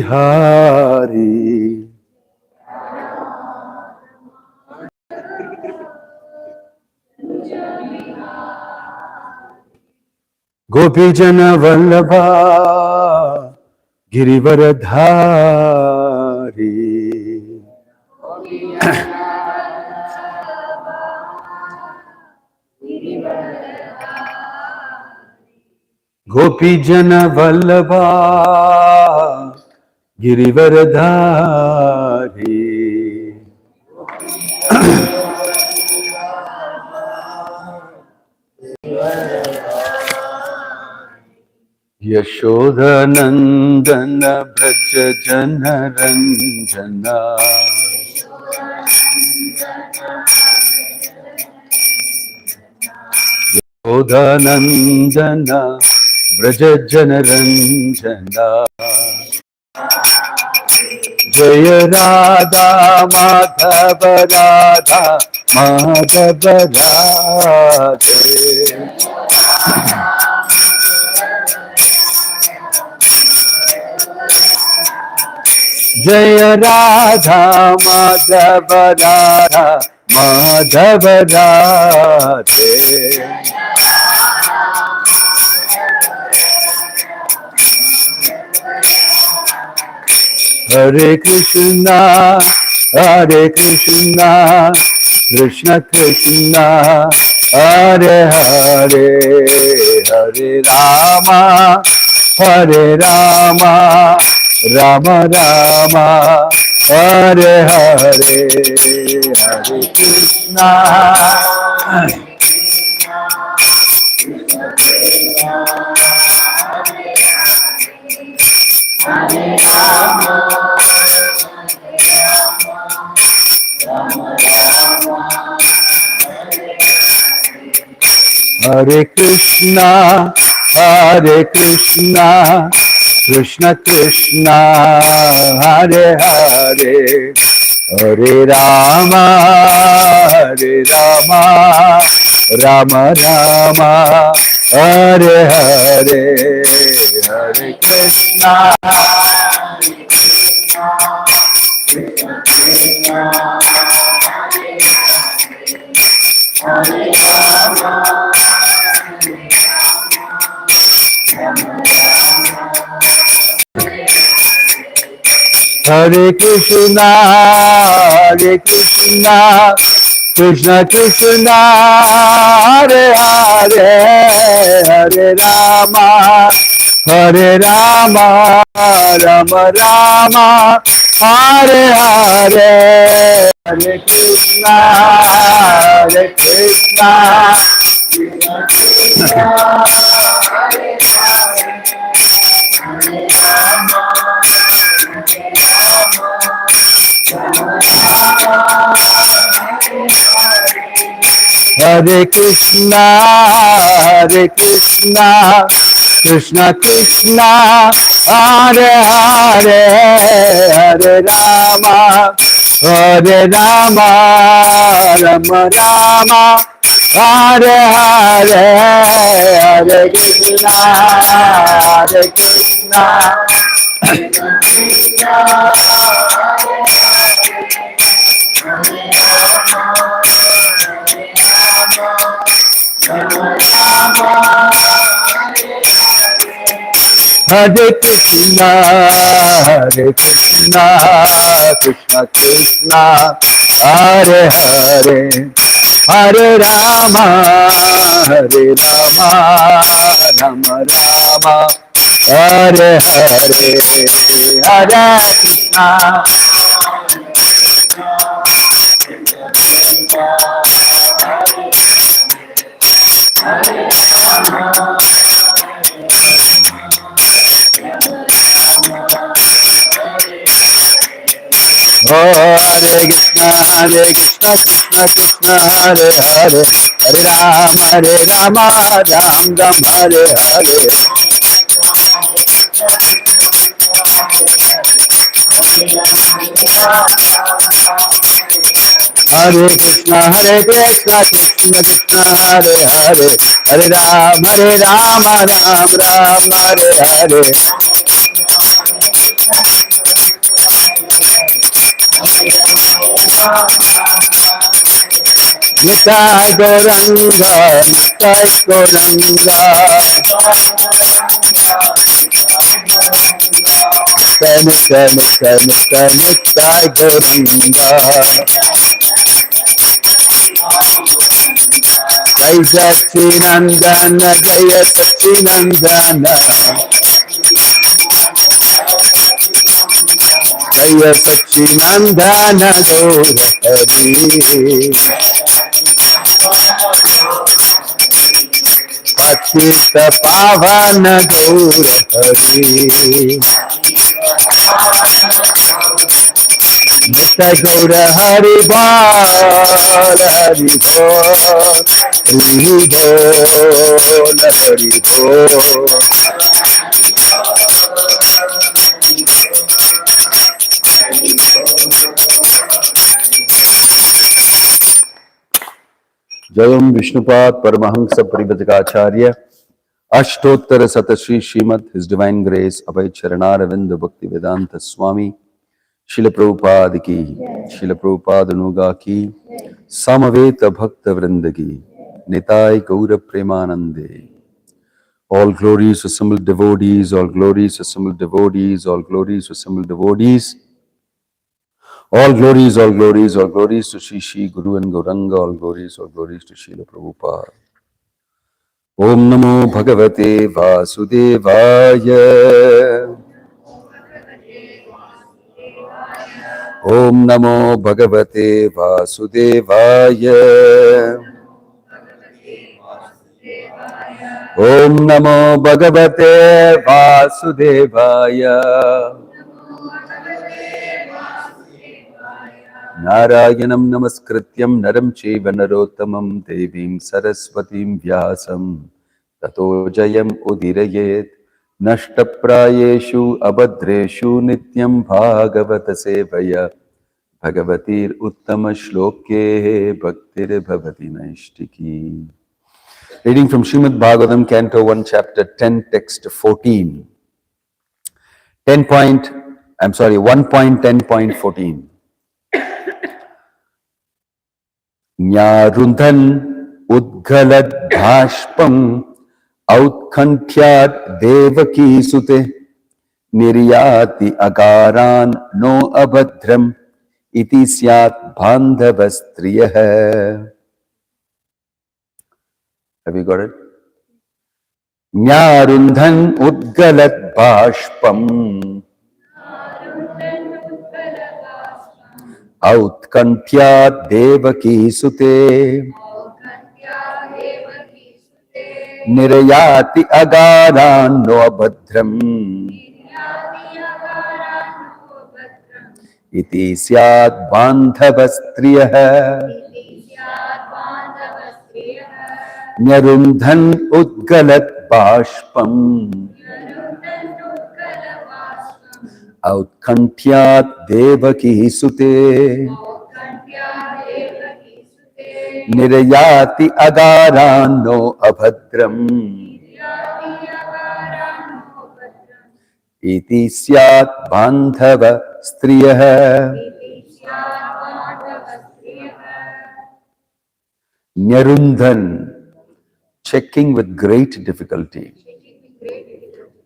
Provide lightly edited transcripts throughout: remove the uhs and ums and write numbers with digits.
Hari. Gopijana Vallabha Girivaradhari. Gopijana Vallabha Girivaradhari. Yashoda Nandana Braja Jana Ranjana. Yashoda Nandana Braja Jana Ranjana. Jaya Radha Madhava Radha Madhava Radhe. Jaya Radha Madhava Radha Madhava Radhe. Hare Krishna, Hare Krishna, Krishna Krishna, Hare Hare, Hare Rama, Hare Rama, Rama Rama, Hare Hare, Hare Krishna. Hare Krishna, Hare Krishna, Krishna Krishna, Hare Hare, Hare Rama, Hare Rama, Rama Rama, Hare Hare, Hare Krishna. Hare Krishna, Hare Krishna, Krishna Krishna, Hare Hare, Hare Rama, Hare Rama, Rama Rama, Hare Hare, Hare Krishna, Hare Krishna, Krishna Krishna, Hare Hare, Hare Rama, Hare Krishna, Hare Krishna, Krishna Krishna, Hare Hare, Hare Rama, Hare Rama, Rama Rama, Hare Hare, Hare Krishna, Hare Krishna, Krishna Krishna, Hare Krishna, Hare Krishna, Krishna Krishna, Hare Hare, Hare Rama, Hare Rama, Rama Rama, Hare Hare, Hare Krishna. Oh, Hare Krishna, Hare Krishna, Krishna Krishna, Hare Hare, Hare Rama, Ram Ram, Hare Hare. Hare Krishna, Krishna Krishna, Hare Hare, Hare Rama, Ram Ram, Hare Hare. Nitai Goranga, Nitai Goranga, Nitai, Nitai, Nitai, Nitai Goranga, Jai Sachinandana, Jaya Sachinandana, Jaya Sachinandana Gaura Hari. Patita Pavana Gaura Hari. Nitya Gaura Hari Bol, Hari Bol, Hari Bol, Hari Bol. Jayam Vishnupad Paramahamsa Parivajagacharya Ashtottara Satashri Srimad His Divine Grace Abhay Charanaravinda Bhakti Vedanta Swami Srila Prabhupada ki, Srila Prabhupada Nuga ki, Samaveta Bhakta Vrinda ki, Nitai Gaura Premanande. All glories to assembled devotees, all glories to assembled devotees, all glories to assembled devotees. All glories, all glories, all glories to Shri Shri Guru and Gauranga, all glories to Srila Prabhupada. Om Namo Bhagavate Vasudevaya. Om Namo Bhagavate Vasudevaya. Om Namo Bhagavate Vasudevaya. Narayanam Namaskrityam Naram Chaiva Narottamam Devim Saraswatim Vyasam Tato Jayam Udirayet Nashtaprayeshu Abhadreshu Nityam Bhagavata Sevaya Bhagavatir Uttama Shloke Bhaktir Bhavati Naishtiki. Reading from Srimad Bhagavatam, Canto 1, Chapter 10, Text 14. 1.10.14. Nyarundhan Udgalad Bhashpam Autkhantyat Devaki Sute Niryati Agaran No Abhadram Iti Syat Bandhavastriyah. Have you got it? Nyarundhan Udgalat Bhashpam Autkhantyat Devaki Sute Nirayati Agaran No Abhadram Iti Syat Bandhavastriyah. Nyarundhan Udgalat Bhashpam Autkhantyat Devaki Sute Nirayati Agaran No Abhadram Iti Syat Bandhava Striyah. Nyarundhan, checking with great difficulty.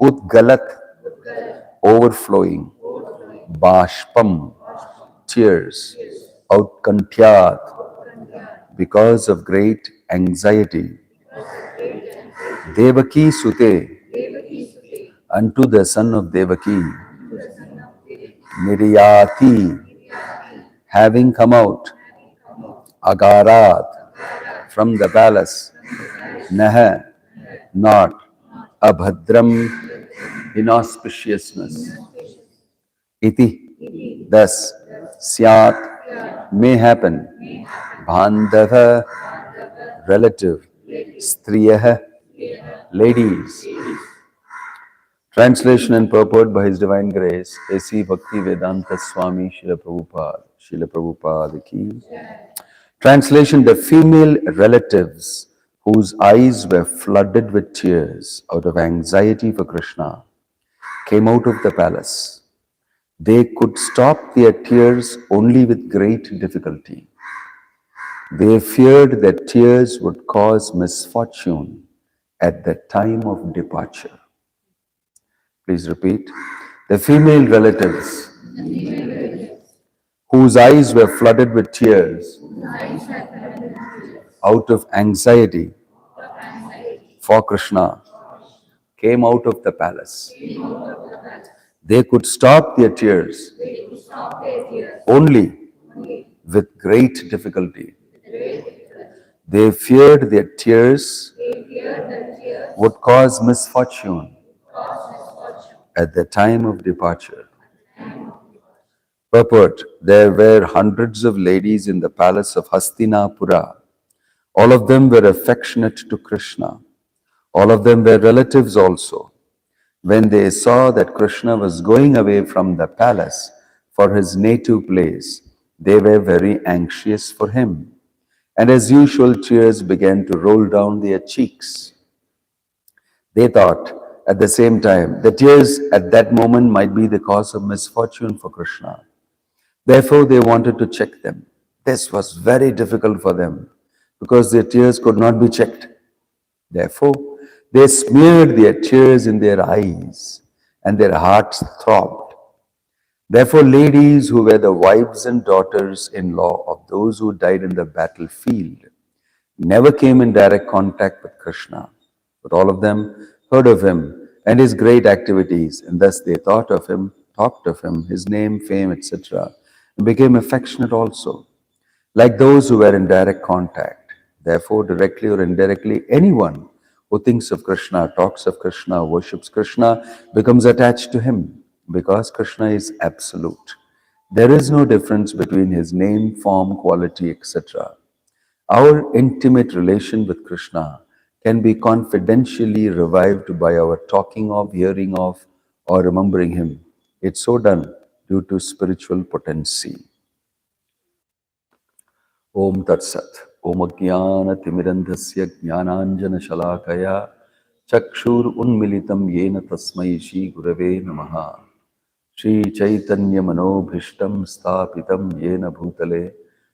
Udgalat, overflowing. Bhashpam, tears. Autkhantyat, because of great anxiety. Devaki Sute, unto the son of Devaki. Niryati, having come out. Agarat, from the palace. Naha, not. Abhadram, inauspiciousness. Iti, thus. Syat, may happen. Bandhava, relative. Striyah, ladies. Translation and purport by His Divine Grace, A.C. Bhakti Vedanta Swami Srila Prabhupada. Srila Prabhupada ki. Translation: the female relatives whose eyes were flooded with tears out of anxiety for Krishna came out of the palace. They could stop their tears only with great difficulty. They feared that tears would cause misfortune at the time of departure. Please repeat. The female relatives whose eyes were flooded with tears out of anxiety for Krishna came out of the palace. They could stop their tears only with great difficulty. They feared their tears would cause misfortune at the time of departure. Purport: there were hundreds of ladies in the palace of Hastinapura. All of them were affectionate to Krishna. All of them were relatives also. When they saw that Krishna was going away from the palace for his native place, they were very anxious for him. And as usual, tears began to roll down their cheeks. They thought at the same time, the tears at that moment might be the cause of misfortune for Krishna. Therefore, they wanted to check them. This was very difficult for them because their tears could not be checked. Therefore, they smeared their tears in their eyes and their hearts throbbed. Therefore, ladies who were the wives and daughters-in-law of those who died in the battlefield never came in direct contact with Krishna, but all of them heard of him and his great activities, and thus they thought of him, talked of him, his name, fame, etc., and became affectionate also, like those who were in direct contact. Therefore, directly or indirectly, anyone who thinks of Krishna, talks of Krishna, worships Krishna, becomes attached to him, because Krishna is absolute. There is no difference between his name, form, quality, etc. Our intimate relation with Krishna can be confidentially revived by our talking of, hearing of, or remembering him. It's so done due to spiritual potency. Om Tat Sat. Om Ajnana Timirandhasya Jnananjana Shalakaya Chakshur Unmilitam Yena Tasmai Shri Gurave Namaha. Shri Chaitanya Manobhishtam Sthapitam Yena Bhutale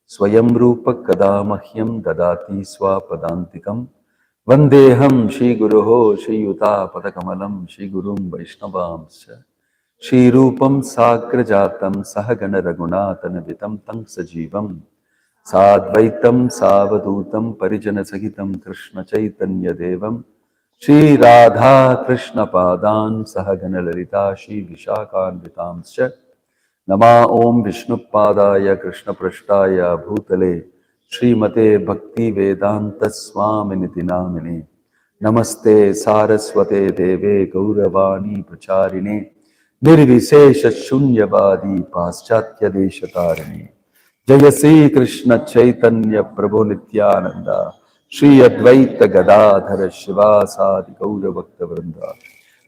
Swayam Rupa Kadamahyam Dadati Swapadantikam Vandeham Shri Guruho Shri Yuta Padakamalam Shri Gurum Vaishnavamsya Shri Rupam Sagrajatam Sahagana Raghunatana Vitam Tang Sajivam Sadvaitam Savadutam Parijana Sahitam Krishna Chaitanya Devam Shri Radha Krishna Padan Sahagana Lalita Shri Vishakan Vitamscha Nama Om Vishnu Padaya Krishna Prashtaya Bhutale Shri Mate Bhakti Vedanta Swami Nitinamine Namaste Saraswate Deve Gauravani Pracharine Nirvisesha Shunyavadi Paschatya Deshatarine Jaya Sri Krishna Chaitanya Prabhu Nityananda Shri Advaita Gadadhara Shivasadi Gaura Bhakta Vrinda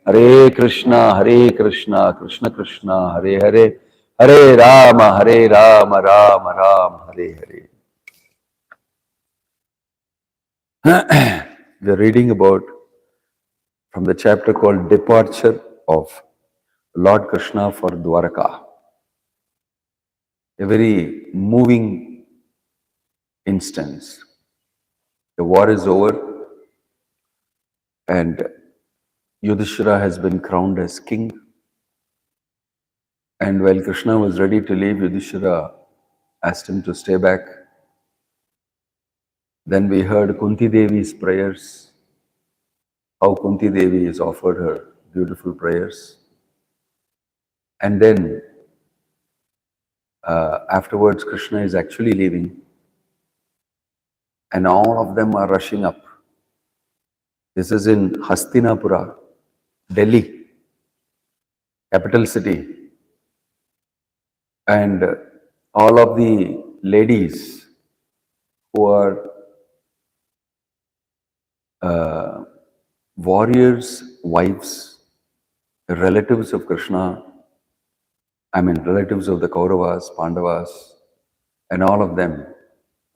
Hare Krishna, Krishna Krishna, Hare Hare, Hare Rama, Rama Rama, Hare Hare. We are reading about from the chapter called Departure of Lord Krishna for Dwaraka. A very moving instance. The war is over and Yudhishthira has been crowned as king. And while Krishna was ready to leave, Yudhishthira asked him to stay back. Then we heard Kunti Devi's prayers, how Kunti Devi has offered her beautiful prayers. And then afterwards, Krishna is actually leaving. And all of them are rushing up. This is in Hastinapura, Delhi, capital city. And all of the ladies who are warriors' wives, relatives of Krishna, relatives of the Kauravas, Pandavas, and all of them.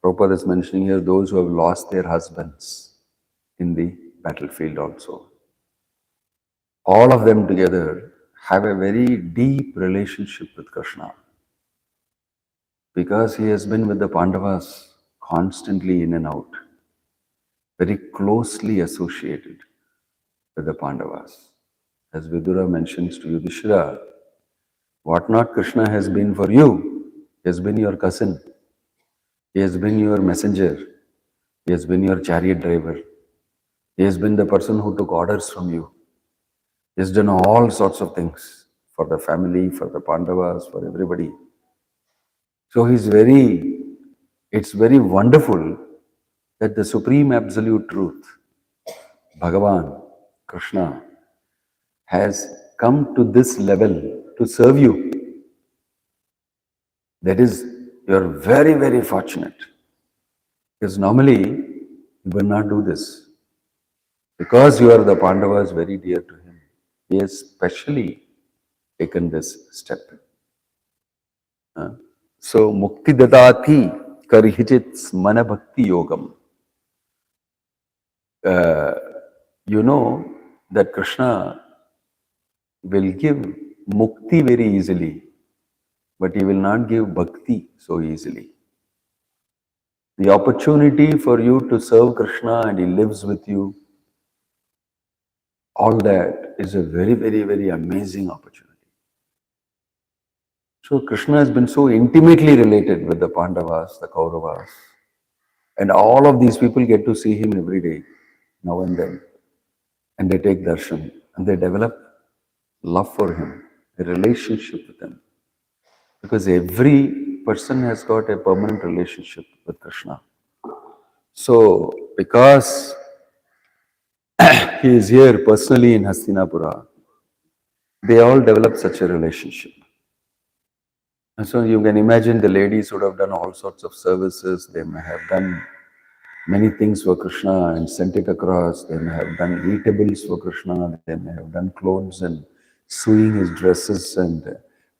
Prabhupada is mentioning here those who have lost their husbands in the battlefield also. All of them together have a very deep relationship with Krishna because he has been with the Pandavas constantly in and out, very closely associated with the Pandavas. As Vidura mentions to Yudhishthira, what not Krishna has been for you, he has been your cousin, he has been your messenger, he has been your chariot driver, he has been the person who took orders from you, he has done all sorts of things for the family, for the Pandavas, for everybody. So it's very wonderful that the Supreme Absolute Truth, Bhagavan, Krishna, has come to this level to serve you. That is, you are very, very fortunate. Because normally, you will not do this. Because you are the Pandavas very dear to him, he has specially taken this step. So, Mukti Dadati Karihijit Mana Bhakti Yogam. You know that Krishna will give mukti very easily, but he will not give bhakti so easily. The opportunity for you to serve Krishna and he lives with you, all that is a very, very, very amazing opportunity. So Krishna has been so intimately related with the Pandavas, the Kauravas, and all of these people get to see him every day, now and then, and they take darshan, and they develop love for him, a relationship with him. Because every person has got a permanent relationship with Krishna. So, because he is here personally in Hastinapura, they all develop such a relationship. And so you can imagine the ladies would have done all sorts of services. They may have done many things for Krishna and sent it across. They may have done eatables for Krishna. They may have done clothes and sewing his dresses and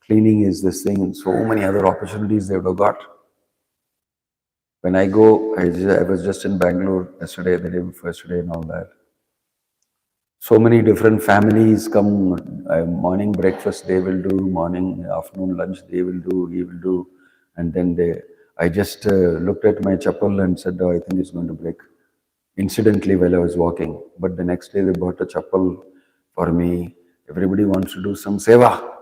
cleaning his this thing and so many other opportunities they would have got. When I go, I was just in Bangalore yesterday, the day before yesterday and all that. So many different families come, morning breakfast they will do, morning, afternoon lunch they will do, he will do. And then I just looked at my chappal and said, oh, I think it's going to break. Incidentally while I was walking. But the next day they bought a chappal for me. Everybody wants to do some seva.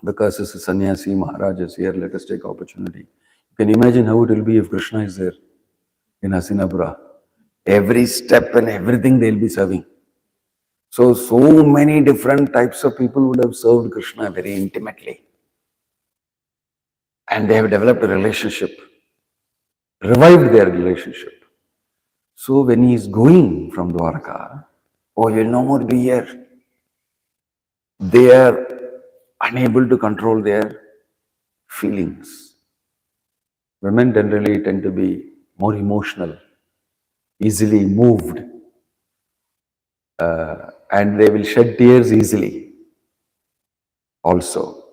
Because this is Sannyasi, Maharaj is here, let us take opportunity. You can imagine how it will be if Krishna is there in Hastinapura. Every step and everything they'll be serving. So many different types of people would have served Krishna very intimately. And they have developed a relationship, revived their relationship. So when he is going from Dwarka, oh, you'll no more be here. They are unable to control their feelings. Women generally tend to be more emotional, easily moved, and they will shed tears easily also.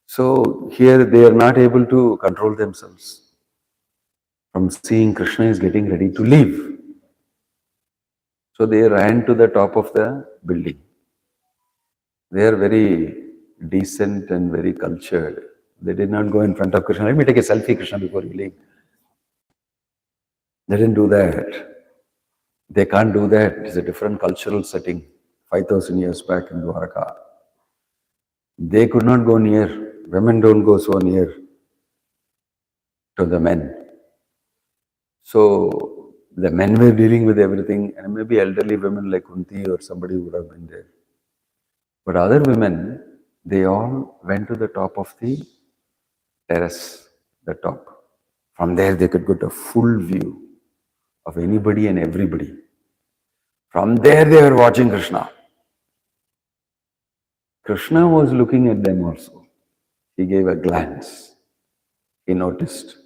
So here they are not able to control themselves from seeing Krishna is getting ready to leave. So they ran to the top of the building. They are very decent and very cultured. They did not go in front of Krishna. Let me take a selfie, Krishna, before you leave. They didn't do that. They can't do that. It's a different cultural setting. 5,000 years back in Dwarka. They could not go near. Women don't go so near to the men. So the men were dealing with everything, and maybe elderly women like Kunti or somebody would have been there. But other women, they all went to the top of the terrace, the top. From there they could get a full view of anybody and everybody. From there they were watching Krishna. Krishna was looking at them also. He gave a glance. He noticed.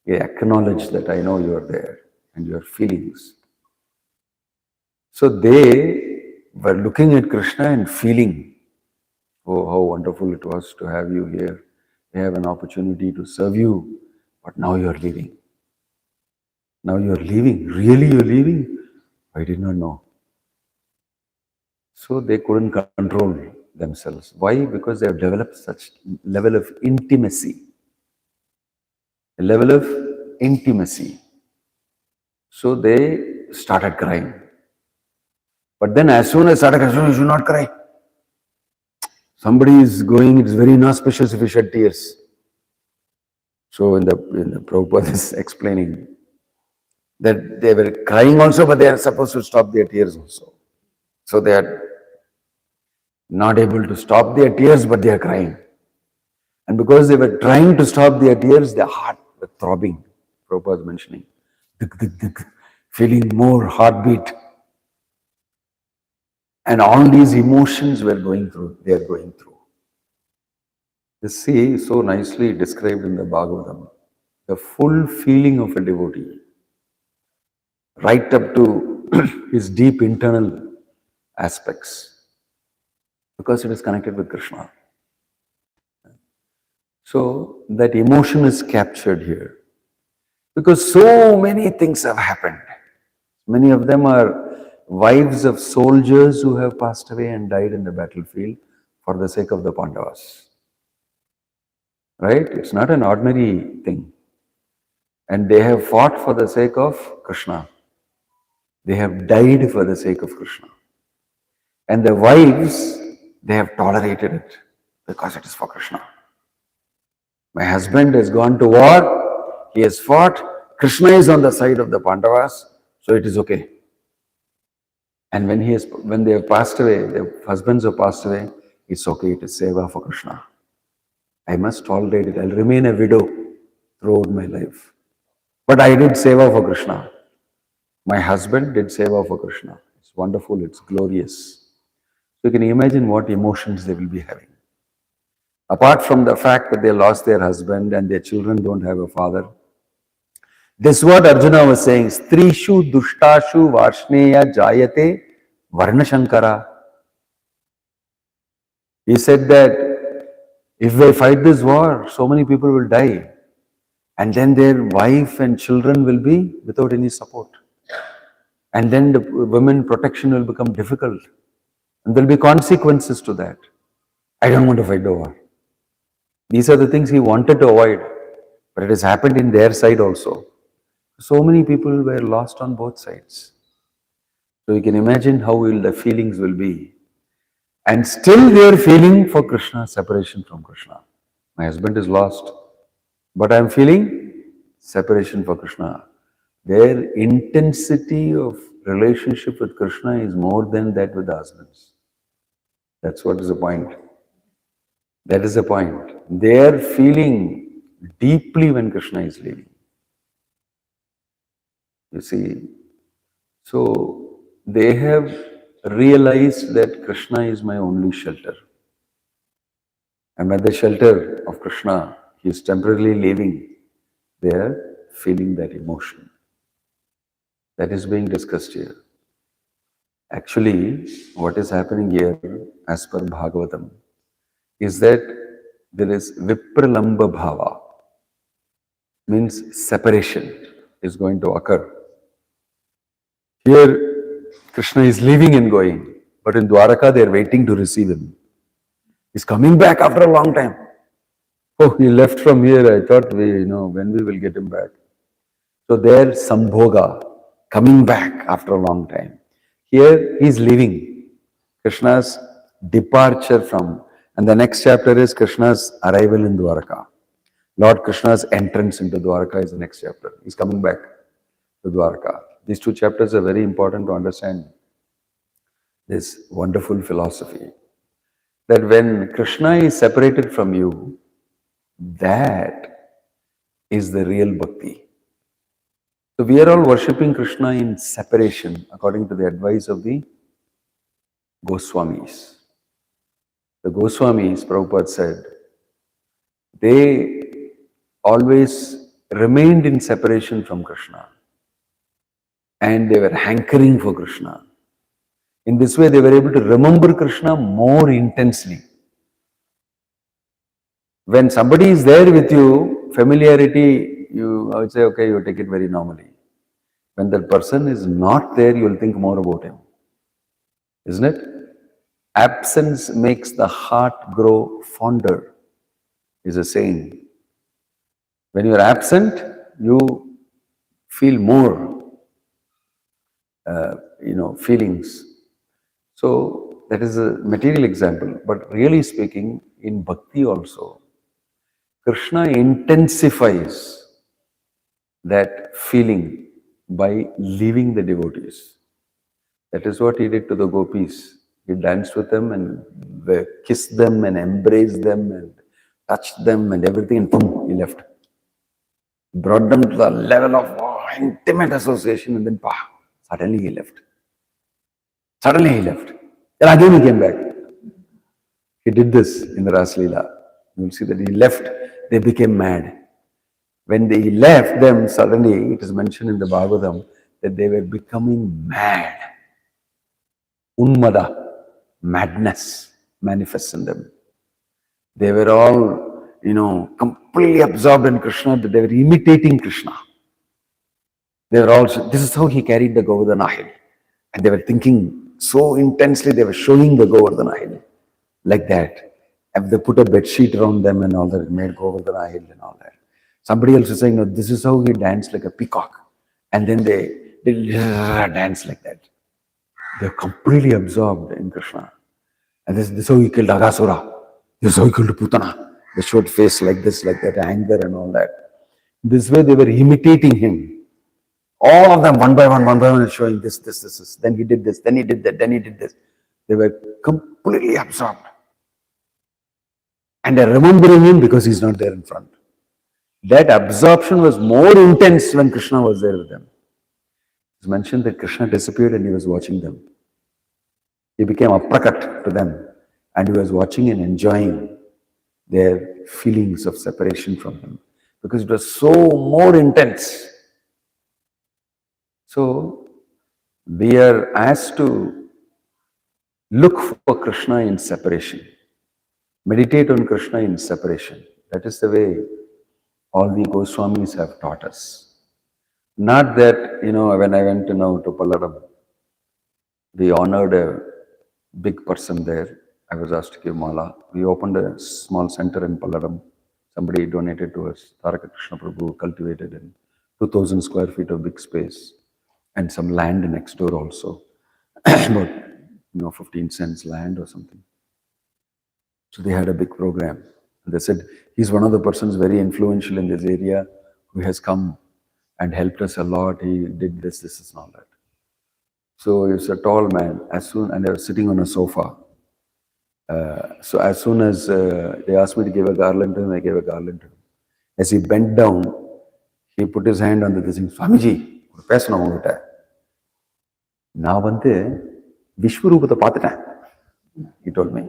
He acknowledged that I know you are there and your feelings. So they were looking at Krishna and feeling, oh, how wonderful it was to have you here. We have an opportunity to serve you, but now you are leaving. Now you are leaving. Really, you are leaving? I did not know. So they couldn't control themselves. Why? Because they have developed such level of intimacy. A level of intimacy. So they started crying. But then as soon as started crying, you should not cry. Somebody is going, it's very inauspicious if you shed tears. So in the Prabhupada is explaining that they were crying also, but they are supposed to stop their tears also. So they are not able to stop their tears, but they are crying. And because they were trying to stop their tears, their heart was throbbing. Prabhupada was mentioning, dik, dik, dik, feeling more heartbeat. And all these emotions were going through, they are going through. You see, so nicely described in the Bhagavatam, the full feeling of a devotee, right up to his deep internal aspects, because it is connected with Krishna. So that emotion is captured here. Because so many things have happened. Many of them are wives of soldiers who have passed away and died in the battlefield for the sake of the Pandavas. Right? It's not an ordinary thing. And they have fought for the sake of Krishna. They have died for the sake of Krishna. And the wives, they have tolerated it because it is for Krishna. My husband has gone to war, he has fought, Krishna is on the side of the Pandavas, so it is okay. And when they have passed away, their husbands have passed away, it's okay, it is seva for Krishna. I must tolerate it, I'll remain a widow throughout my life. But I did seva for Krishna. My husband did seva for Krishna. It's wonderful, it's glorious. So you can imagine what emotions they will be having. Apart from the fact that they lost their husband and their children don't have a father. This is what Arjuna was saying, Strishu dushtashu varshneya jayate varnashankara. He said that if they fight this war, so many people will die. And then their wife and children will be without any support. And then the women protection will become difficult. And there will be consequences to that. I don't want to fight the war. These are the things he wanted to avoid, but it has happened in their side also. So many people were lost on both sides. So you can imagine how the feelings will be. And still they are feeling for Krishna, separation from Krishna. My husband is lost, but I am feeling separation for Krishna. Their intensity of relationship with Krishna is more than that with the husbands. That's what is the point. That is the point. They are feeling deeply when Krishna is leaving. You see, so they have realized that Krishna is my only shelter. I'm at the shelter of Krishna. He is temporarily leaving. They are feeling that emotion. That is being discussed here. Actually, what is happening here, as per Bhagavatam, is that there is Vipralamba Bhava, means separation is going to occur. Here, Krishna is leaving and going, but in Dwaraka they are waiting to receive him. He's coming back after a long time. Oh, he left from here, I thought when we will get him back. So there, Sambhoga, coming back after a long time. Here, he is leaving. Krishna's departure from, and the next chapter is Krishna's arrival in Dwaraka. Lord Krishna's entrance into Dwaraka is the next chapter. He's coming back to Dwaraka. These two chapters are very important to understand this wonderful philosophy. That when Krishna is separated from you, that is the real bhakti. So we are all worshipping Krishna in separation according to the advice of the Goswamis. The Goswamis, Prabhupada said, they always remained in separation from Krishna. And they were hankering for Krishna. In this way, they were able to remember Krishna more intensely. When somebody is there with you, familiarity, I would say, okay, you take it very normally. When that person is not there, you will think more about him. Isn't it? Absence makes the heart grow fonder, is a saying. When you are absent, you feel more, feelings. So that is a material example. But really speaking, in bhakti also, Krishna intensifies that feeling by leaving the devotees. That is what he did to the gopis. He danced with them and kissed them and embraced them and touched them and everything, and boom, he left. Brought them to the level of intimate association, and then suddenly he left. Suddenly he left. Then again he came back. He did this in the Ras Leela. You will see that he left, they became mad. When they left them, suddenly it is mentioned in the Bhagavatam that they were becoming mad. Unmada, madness manifests in them. They were all, completely absorbed in Krishna, that they were imitating Krishna. They were all, this is how he carried the Govardhana hill. And they were thinking so intensely, they were showing the Govardhana hill like that. And they put a bed sheet around them and all that, it made Govardhana hill and all that. Somebody else is saying, no, this is how he danced like a peacock. And then they dance like that. They're completely absorbed in Krishna. And this is how he killed Aghasura. This is how he killed Putana. The short face like this, like that, anger and all that. This way they were imitating him. All of them, one by one, showing this. Then he did this, then he did that, then he did this. They were completely absorbed. And they're remembering him because he's not there in front. That absorption was more intense when Krishna was there with them. It's mentioned that Krishna disappeared and he was watching them. He became aprakat to them and he was watching and enjoying their feelings of separation from him because it was so more intense. So we are asked to look for Krishna in separation. Meditate on Krishna in separation. That is the way all the Goswamis have taught us. Not that, when I went to Palladam, we honored a big person there. I was asked to give mala. We opened a small center in Palladam. Somebody donated to us. Taraka Krishna Prabhu cultivated in 2,000 square feet of big space and some land next door also. About 15 cents land or something. So they had a big program. And they said, he's one of the persons very influential in this area who has come and helped us a lot. He did this and all that. So he's a tall man. And I was sitting on a sofa. So as soon as they asked me to give a garland to him, I gave a garland to him. As he bent down, he put his hand on the thing. Swamiji, பேசணும் உங்ககிட்ட. நான் விஸ்வரூபத்தை பார்த்துட்டேன். He told me.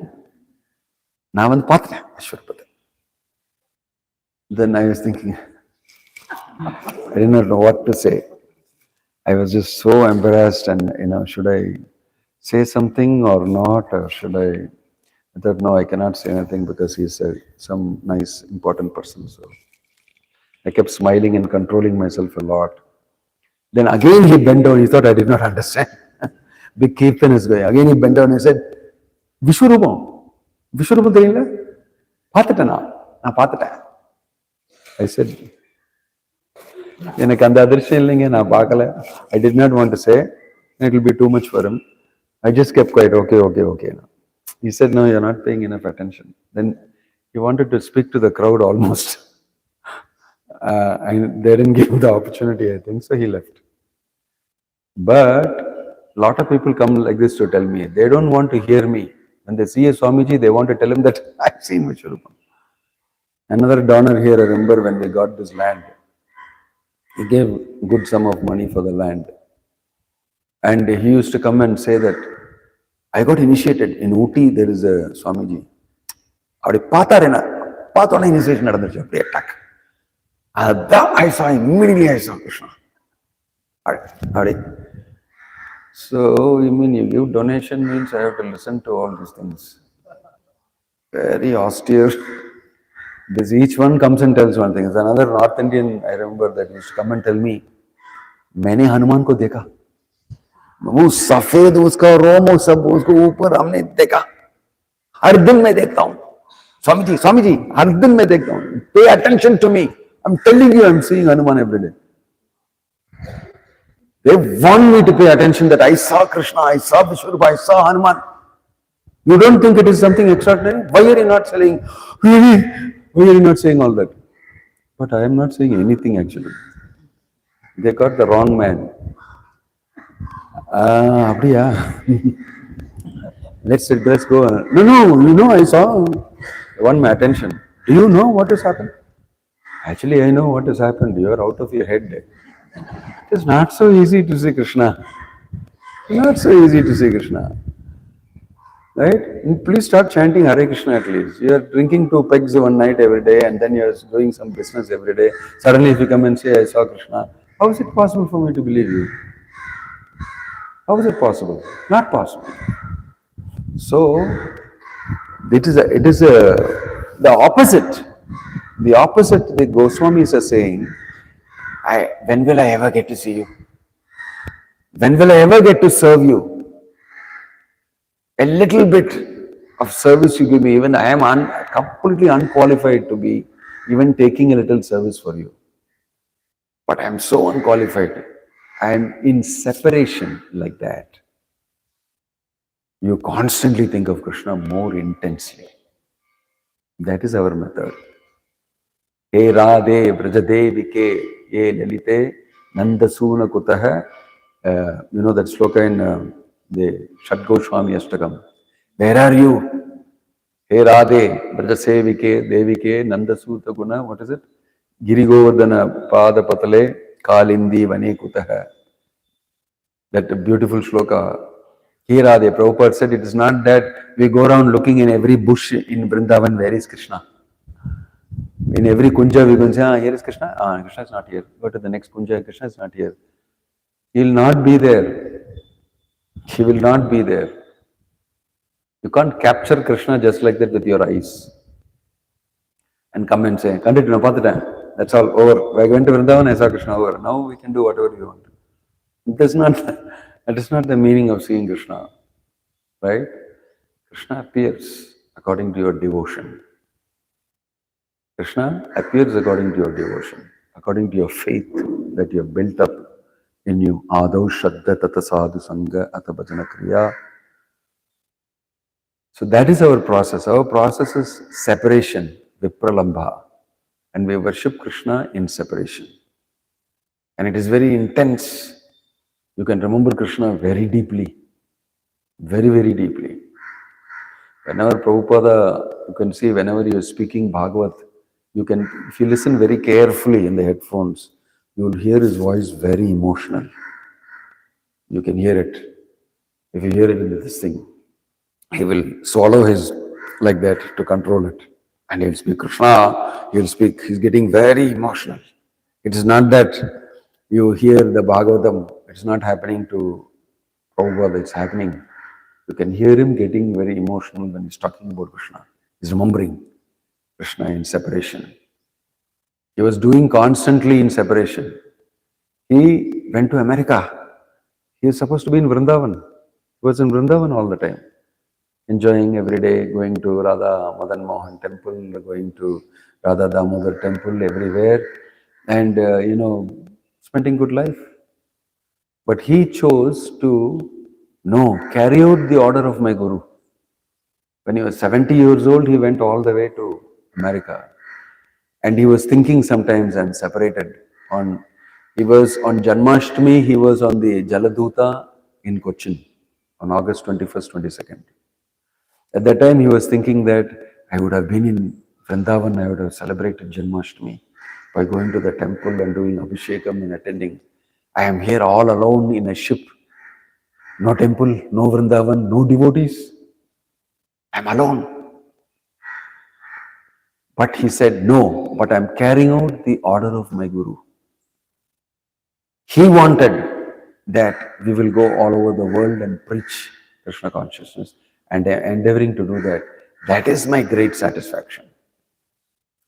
நான் பார்த்துட்டேன் விஸ்வரூபத்தை. Then I was thinking, I did not know what to say. I was just so embarrassed and, should I say something or not? Or should I thought, no, I cannot say anything because he's some nice, important person. So I kept smiling and controlling myself a lot. Then again he bent down. He thought I did not understand. Big Kirtan is going. Again he bent down and he said, Vishwarupam theriyala? Paathuttana? Na paathutten. I said, எனக்கு அந்த அதிர்ஷ்டம் இல்லைங்க, நான் பார்க்கல. I did not want to say. It will be too much for him. I just kept quiet. Okay. He said, no, you're not paying enough attention. Then he wanted to speak to the crowd almost. And they didn't give him the opportunity, I think, so he left. But a lot of people come like this to tell me. They don't want to hear me. When they see a Swamiji, they want to tell him that I've seen Vishwarupam. Another donor here, I remember when we got this land, he gave a good sum of money for the land. And he used to come and say that, I got initiated. In Ooty, there is a Swamiji. Paatona initiation nadandiruchu. Apdi attack. I saw him. Immediately I saw Krishna. So, you mean you give donation means I have to listen to all these things. Very austere. Each one comes and tells one thing. There's another North Indian, I remember, that used to come and tell me, मैंने हनुमान को देखा. वो सफेद उसका रोम वो सब उसको ऊपर हमने देखा, हर दिन मैं देखता हूं, स्वामी जी हर दिन मैं देखता हूं, pay attention to me, I am telling you, I am seeing Hanuman every day. They want me to pay attention that I saw Krishna, I saw Vishwarupa, I saw Hanuman. You don't think it is something extraordinary? Why are you not saying, why are you not saying all that? But I am not saying anything actually. They got the wrong man. Abdiya. Let's go. No, I saw. Want my attention. Do you know what has happened? Actually, I know what has happened. You are out of your head. It is not so easy to see Krishna. Not so easy to see Krishna. Right? And please start chanting Hare Krishna at least. You are drinking 2 pegs one night every day and then you are doing some business every day. Suddenly if you come and say, I saw Krishna, how is it possible for me to believe you? How is it possible? Not possible. So, it is the opposite. The opposite the Goswamis are saying, when will I ever get to see you? When will I ever get to serve you? A little bit of service you give me, even I am completely unqualified to be even taking a little service for you. But I am so unqualified. I am in separation like that. You constantly think of Krishna more intensely. That is our method. He Radhe Brajadevike Ye Lalite Nandasuna Kutaha. You know that sloka in the Shat Goswami Ashtakam. Where are you? He Radhe Brajasevike Devike Nandasuta Guna. What is it? Girigovardhana Pada Patale Kalindi Vane Kutaha. That beautiful shloka. He Radhe. Prabhupada said it is not that we go around looking in every bush in Vrindavan, where is Krishna? In every kunja we can say, here is Krishna. Krishna is not here. Go to the next kunja, Krishna is not here. He will not be there. He will not be there. You can't capture Krishna just like that with your eyes. And come and say, continue, that's all, over. I went to Vrindavan, I saw Krishna, over. Now we can do whatever we want. That is not the meaning of seeing Krishna. Right? Krishna appears according to your devotion. Krishna appears according to your devotion, according to your faith that you have built up in you. Ādau Shraddha Tata Sadhu Sangha Ata Bhajana Kriya. So that is our process. Our process is separation, Vipralambha. And we worship Krishna in separation. And it is very intense. You can remember Krishna very deeply. Very, very deeply. Whenever Prabhupada, you can see whenever he is speaking Bhagavat, you can, if you listen very carefully in the headphones, you will hear his voice very emotional. You can hear it. If you hear it in this thing, he will swallow his like that to control it. And he'll speak Krishna, he'll speak, he's getting very emotional. It is not that you hear the Bhagavatam, it's not happening to Prabhupada, it's happening. You can hear him getting very emotional when he's talking about Krishna. He's remembering Krishna in separation. He was doing constantly in separation. He went to America. He is supposed to be in Vrindavan. He was in Vrindavan all the time, enjoying every day, going to Radha Madan Mohan temple, going to Radha Damodar temple everywhere, and spending good life. But he chose to carry out the order of my Guru. When he was 70 years old, he went all the way to America. And he was thinking sometimes, I'm separated. He was on Janmashtami, he was on the Jaladuta in Cochin on August 21st, 22nd. At that time, he was thinking that I would have been in Vrindavan, I would have celebrated Janmashtami by going to the temple and doing Abhishekam and attending. I am here all alone in a ship. No temple, no Vrindavan, no devotees. I'm alone. But he said, no, but I'm carrying out the order of my Guru. He wanted that we will go all over the world and preach Krishna consciousness, and endeavoring to do that. That is my great satisfaction.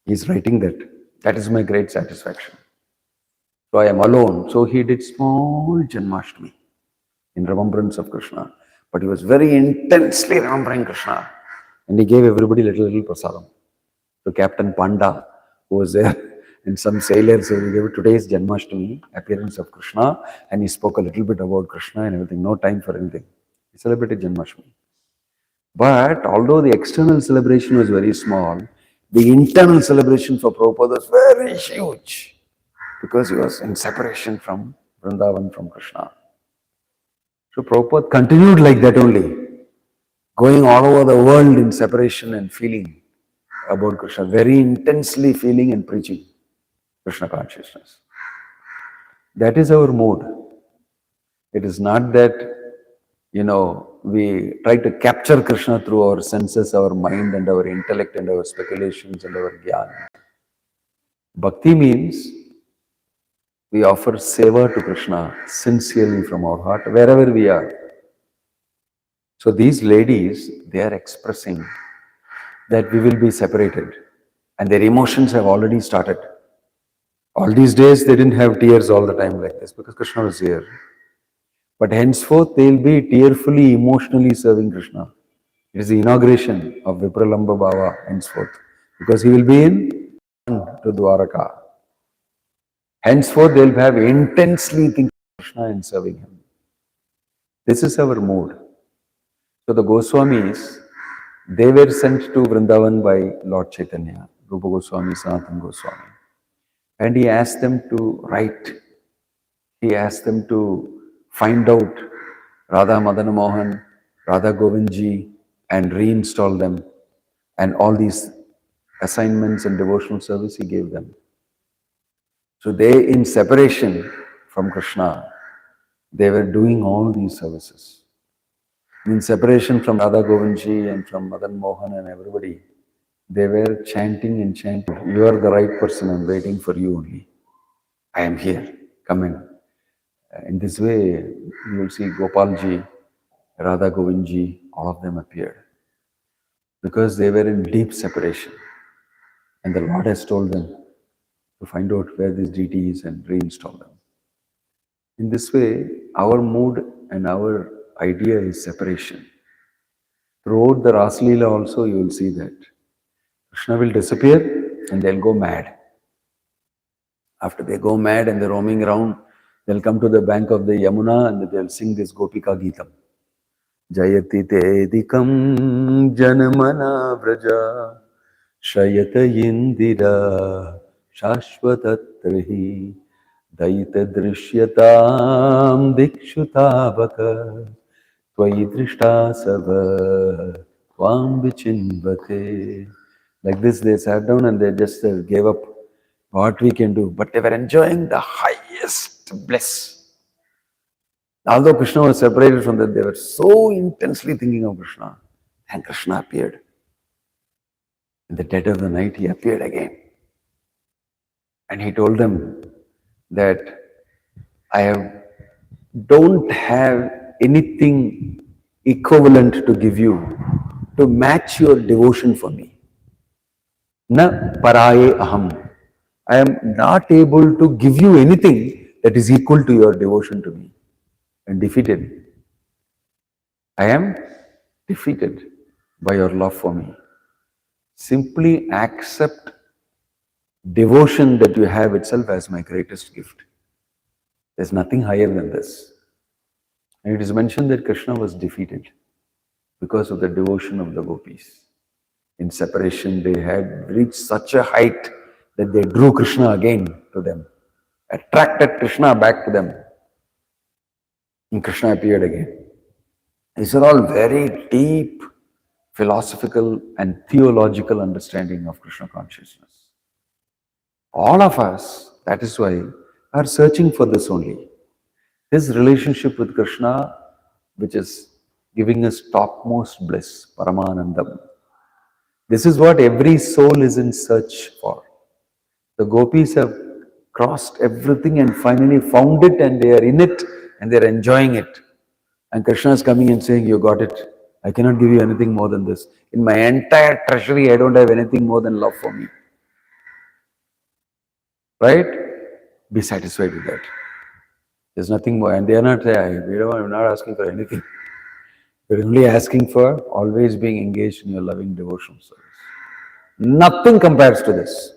He's writing that. That is my great satisfaction. So I am alone. So he did small Janmashtami. in remembrance of Krishna. But he was very intensely remembering Krishna. And he gave everybody little prasadam. To Captain Panda, who was there, and some sailors, he gave today's Janmashtami, appearance of Krishna, and he spoke a little bit about Krishna and everything, no time for anything. He celebrated Janmashtami. But although the external celebration was very small, the internal celebration for Prabhupada was very huge because he was in separation from Vrindavan, from Krishna. So Prabhupada continued like that only, going all over the world in separation and feeling about Krishna, very intensely feeling and preaching Krishna consciousness. That is our mood. It is not that, we try to capture Krishna through our senses, our mind and our intellect and our speculations and our jnana. Bhakti means we offer seva to Krishna sincerely from our heart, wherever we are. So these ladies, they are expressing that we will be separated, and their emotions have already started. All these days they didn't have tears all the time like this because Krishna was here. But henceforth they will be tearfully, emotionally serving Krishna. It is the inauguration of Vipralamba Bhava henceforth, because he will be in to Dwaraka. Henceforth they will have intensely thinking of Krishna and serving him. This is our mood. So the Goswamis, they were sent to Vrindavan by Lord Chaitanya, Rupa Goswami, Sanatana Goswami. And he asked them to write. He asked them to find out Radha Madan Mohan, Radha Govindji, and reinstall them. And all these assignments and devotional service he gave them. So they, in separation from Krishna, they were doing all these services. In separation from Radha Govindji and from Madan Mohan and everybody, they were chanting and chanting. You are the right person, I am waiting for you only. I am here, come in. In this way, you will see Gopalji, Radha Govindji, all of them appeared. Because they were in deep separation. And the Lord has told them to find out where this deity is and reinstall them. In this way, our mood and our idea is separation. Throughout the Ras Leela also, you will see that Krishna will disappear and they'll go mad. After they go mad and they're roaming around, they'll come to the bank of the Yamuna and they'll sing this Gopika Geetam. Jayati Tedikam Janmana Vraja Shayata Indira Shashwatatrahi Daita Drishyatam Dikshutabaka Tvai Drishtasava Tvam Vichinvate. Like this, they sat down and they just gave up what we can do. But they were enjoying the highest bliss. Although Krishna was separated from them, they were so intensely thinking of Krishna. And Krishna appeared. In the dead of the night, he appeared again. And he told them that don't have anything equivalent to give you to match your devotion for me. Na paraye aham. I am not able to give you anything that is equal to your devotion to me. And defeated. I am defeated by your love for me. Simply accept devotion that you have itself as my greatest gift. There's nothing higher than this. And it is mentioned that Krishna was defeated because of the devotion of the gopis. In separation, they had reached such a height that they drew Krishna again to them, attracted Krishna back to them. And Krishna appeared again. These are all very deep philosophical and theological understanding of Krishna consciousness. All of us, that is why, are searching for this only. This relationship with Krishna, which is giving us topmost bliss, Paramanandam. This is what every soul is in search for. The gopis have crossed everything and finally found it, and they are in it and they are enjoying it. And Krishna is coming and saying, you got it. I cannot give you anything more than this. In my entire treasury, I don't have anything more than love for me. Right? Be satisfied with that. There's nothing more. And they are not there. We're not asking for anything. We're only asking for always being engaged in your loving devotional service. Nothing compares to this.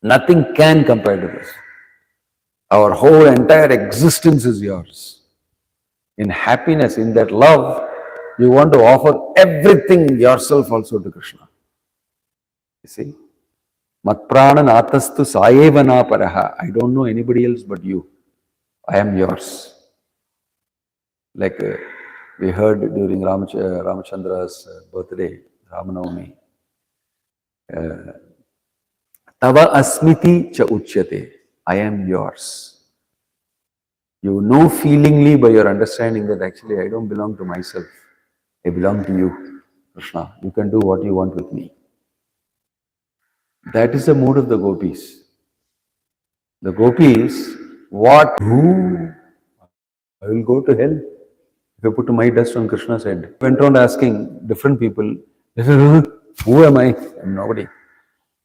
Nothing can compare to this. Our whole entire existence is yours. In happiness, in that love, you want to offer everything yourself also to Krishna. You see? Matprana natastu sayevana paraha. I don't know anybody else but you. I am yours. Like we heard during Ramachandra's birthday, Ramanavami. Tava asmiti cha uchyate. I am yours. You know feelingly by your understanding that actually I don't belong to myself. I belong to you, Krishna. You can do what you want with me. That is the mood of the gopis. The gopis, who? I will go to hell if I put my dust on Krishna's head. Went around asking different people, who am I? I'm nobody.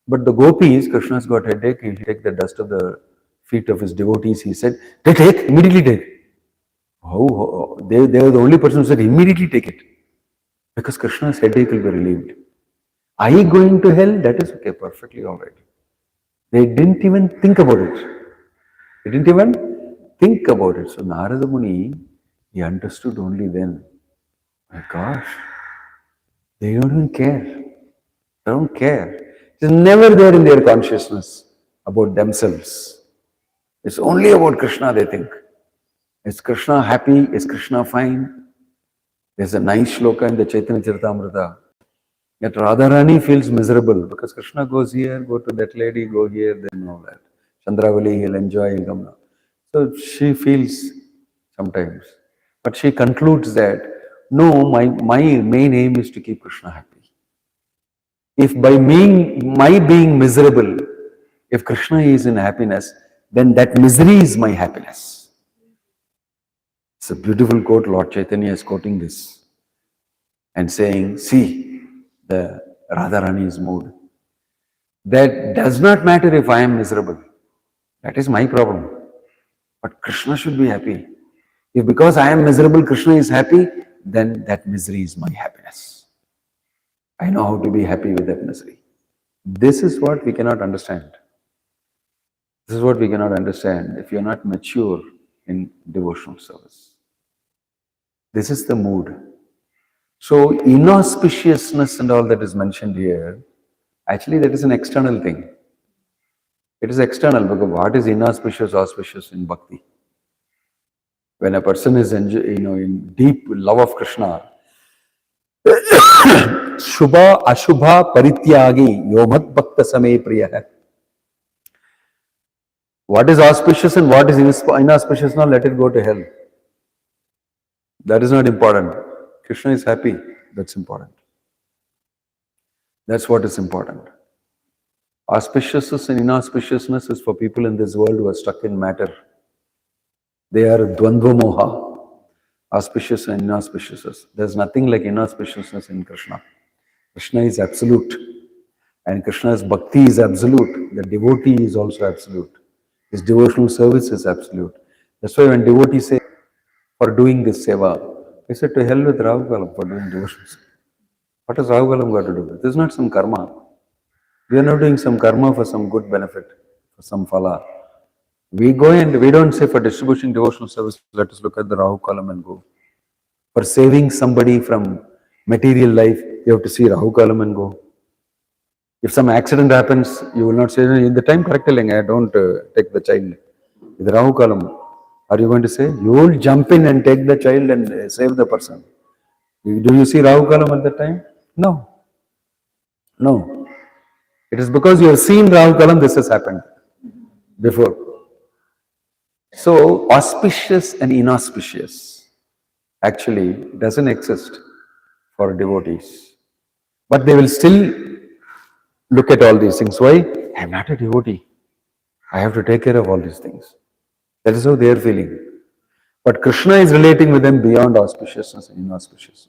But the gopis, Krishna's got headache, he'll take the dust of the feet of his devotees. He said, take, immediately take. They were the only person who said, immediately take it. Because Krishna's headache will be relieved. Are you going to hell? That is okay, perfectly all right. They didn't even think about it. They didn't even think about it. So Narada Muni, he understood only then. My gosh, they don't even care. They don't care. It's never there in their consciousness about themselves. It's only about Krishna they think. Is Krishna happy? Is Krishna fine? There's a nice shloka in the Chaitanya Charitamrita that Radharani feels miserable because Krishna goes here, go to that lady, go here, then all that. Chandravali, he'll enjoy, he'll come now. So she feels sometimes. But she concludes that, no, my main aim is to keep Krishna happy. If by my being miserable, if Krishna is in happiness, then that misery is my happiness. It's a beautiful quote. Lord Chaitanya is quoting this and saying, see, the Radharani's mood. That does not matter if I am miserable. That is my problem. But Krishna should be happy. If because I am miserable, Krishna is happy, then that misery is my happiness. I know how to be happy with that misery. This is what we cannot understand. This is what we cannot understand if you are not mature in devotional service. This is the mood. So inauspiciousness and all that is mentioned here, actually that is an external thing. It is external because what is inauspicious, auspicious in bhakti? When a person is in deep love of Krishna, Shubha Ashubha Parityagi Yomat Bhakta Same Priya. What is auspicious and what is inauspicious, now let it go to hell. That is not important. Krishna is happy. That's important. That's what is important. Auspiciousness and inauspiciousness is for people in this world who are stuck in matter. They are dvandva moha, auspicious and inauspicious. There's nothing like inauspiciousness in Krishna. Krishna is absolute. And Krishna's bhakti is absolute. The devotee is also absolute. His devotional service is absolute. That's why when devotees say, for doing this seva, they said, to hell with Rahu Kalam for doing devotions. What has Rahu Kalam got to do with it? This is not some karma. We are not doing some karma for some good benefit, for some phala. We go and we don't say for distributing devotional service, let us look at the Rahu Kalam and go. For saving somebody from material life, you have to see Rahu Kalam and go. If some accident happens, you will not say, in the time correct, I don't take the child. With Rahu Kalam, are you going to say, you will jump in and take the child and save the person? Do you see Rahu Kalam at that time? No. No. It is because you have seen Rahu Kalam, this has happened before. So, auspicious and inauspicious actually doesn't exist for devotees. But they will still look at all these things. Why? I am not a devotee. I have to take care of all these things. That is how they are feeling. But Krishna is relating with them beyond auspiciousness and inauspiciousness.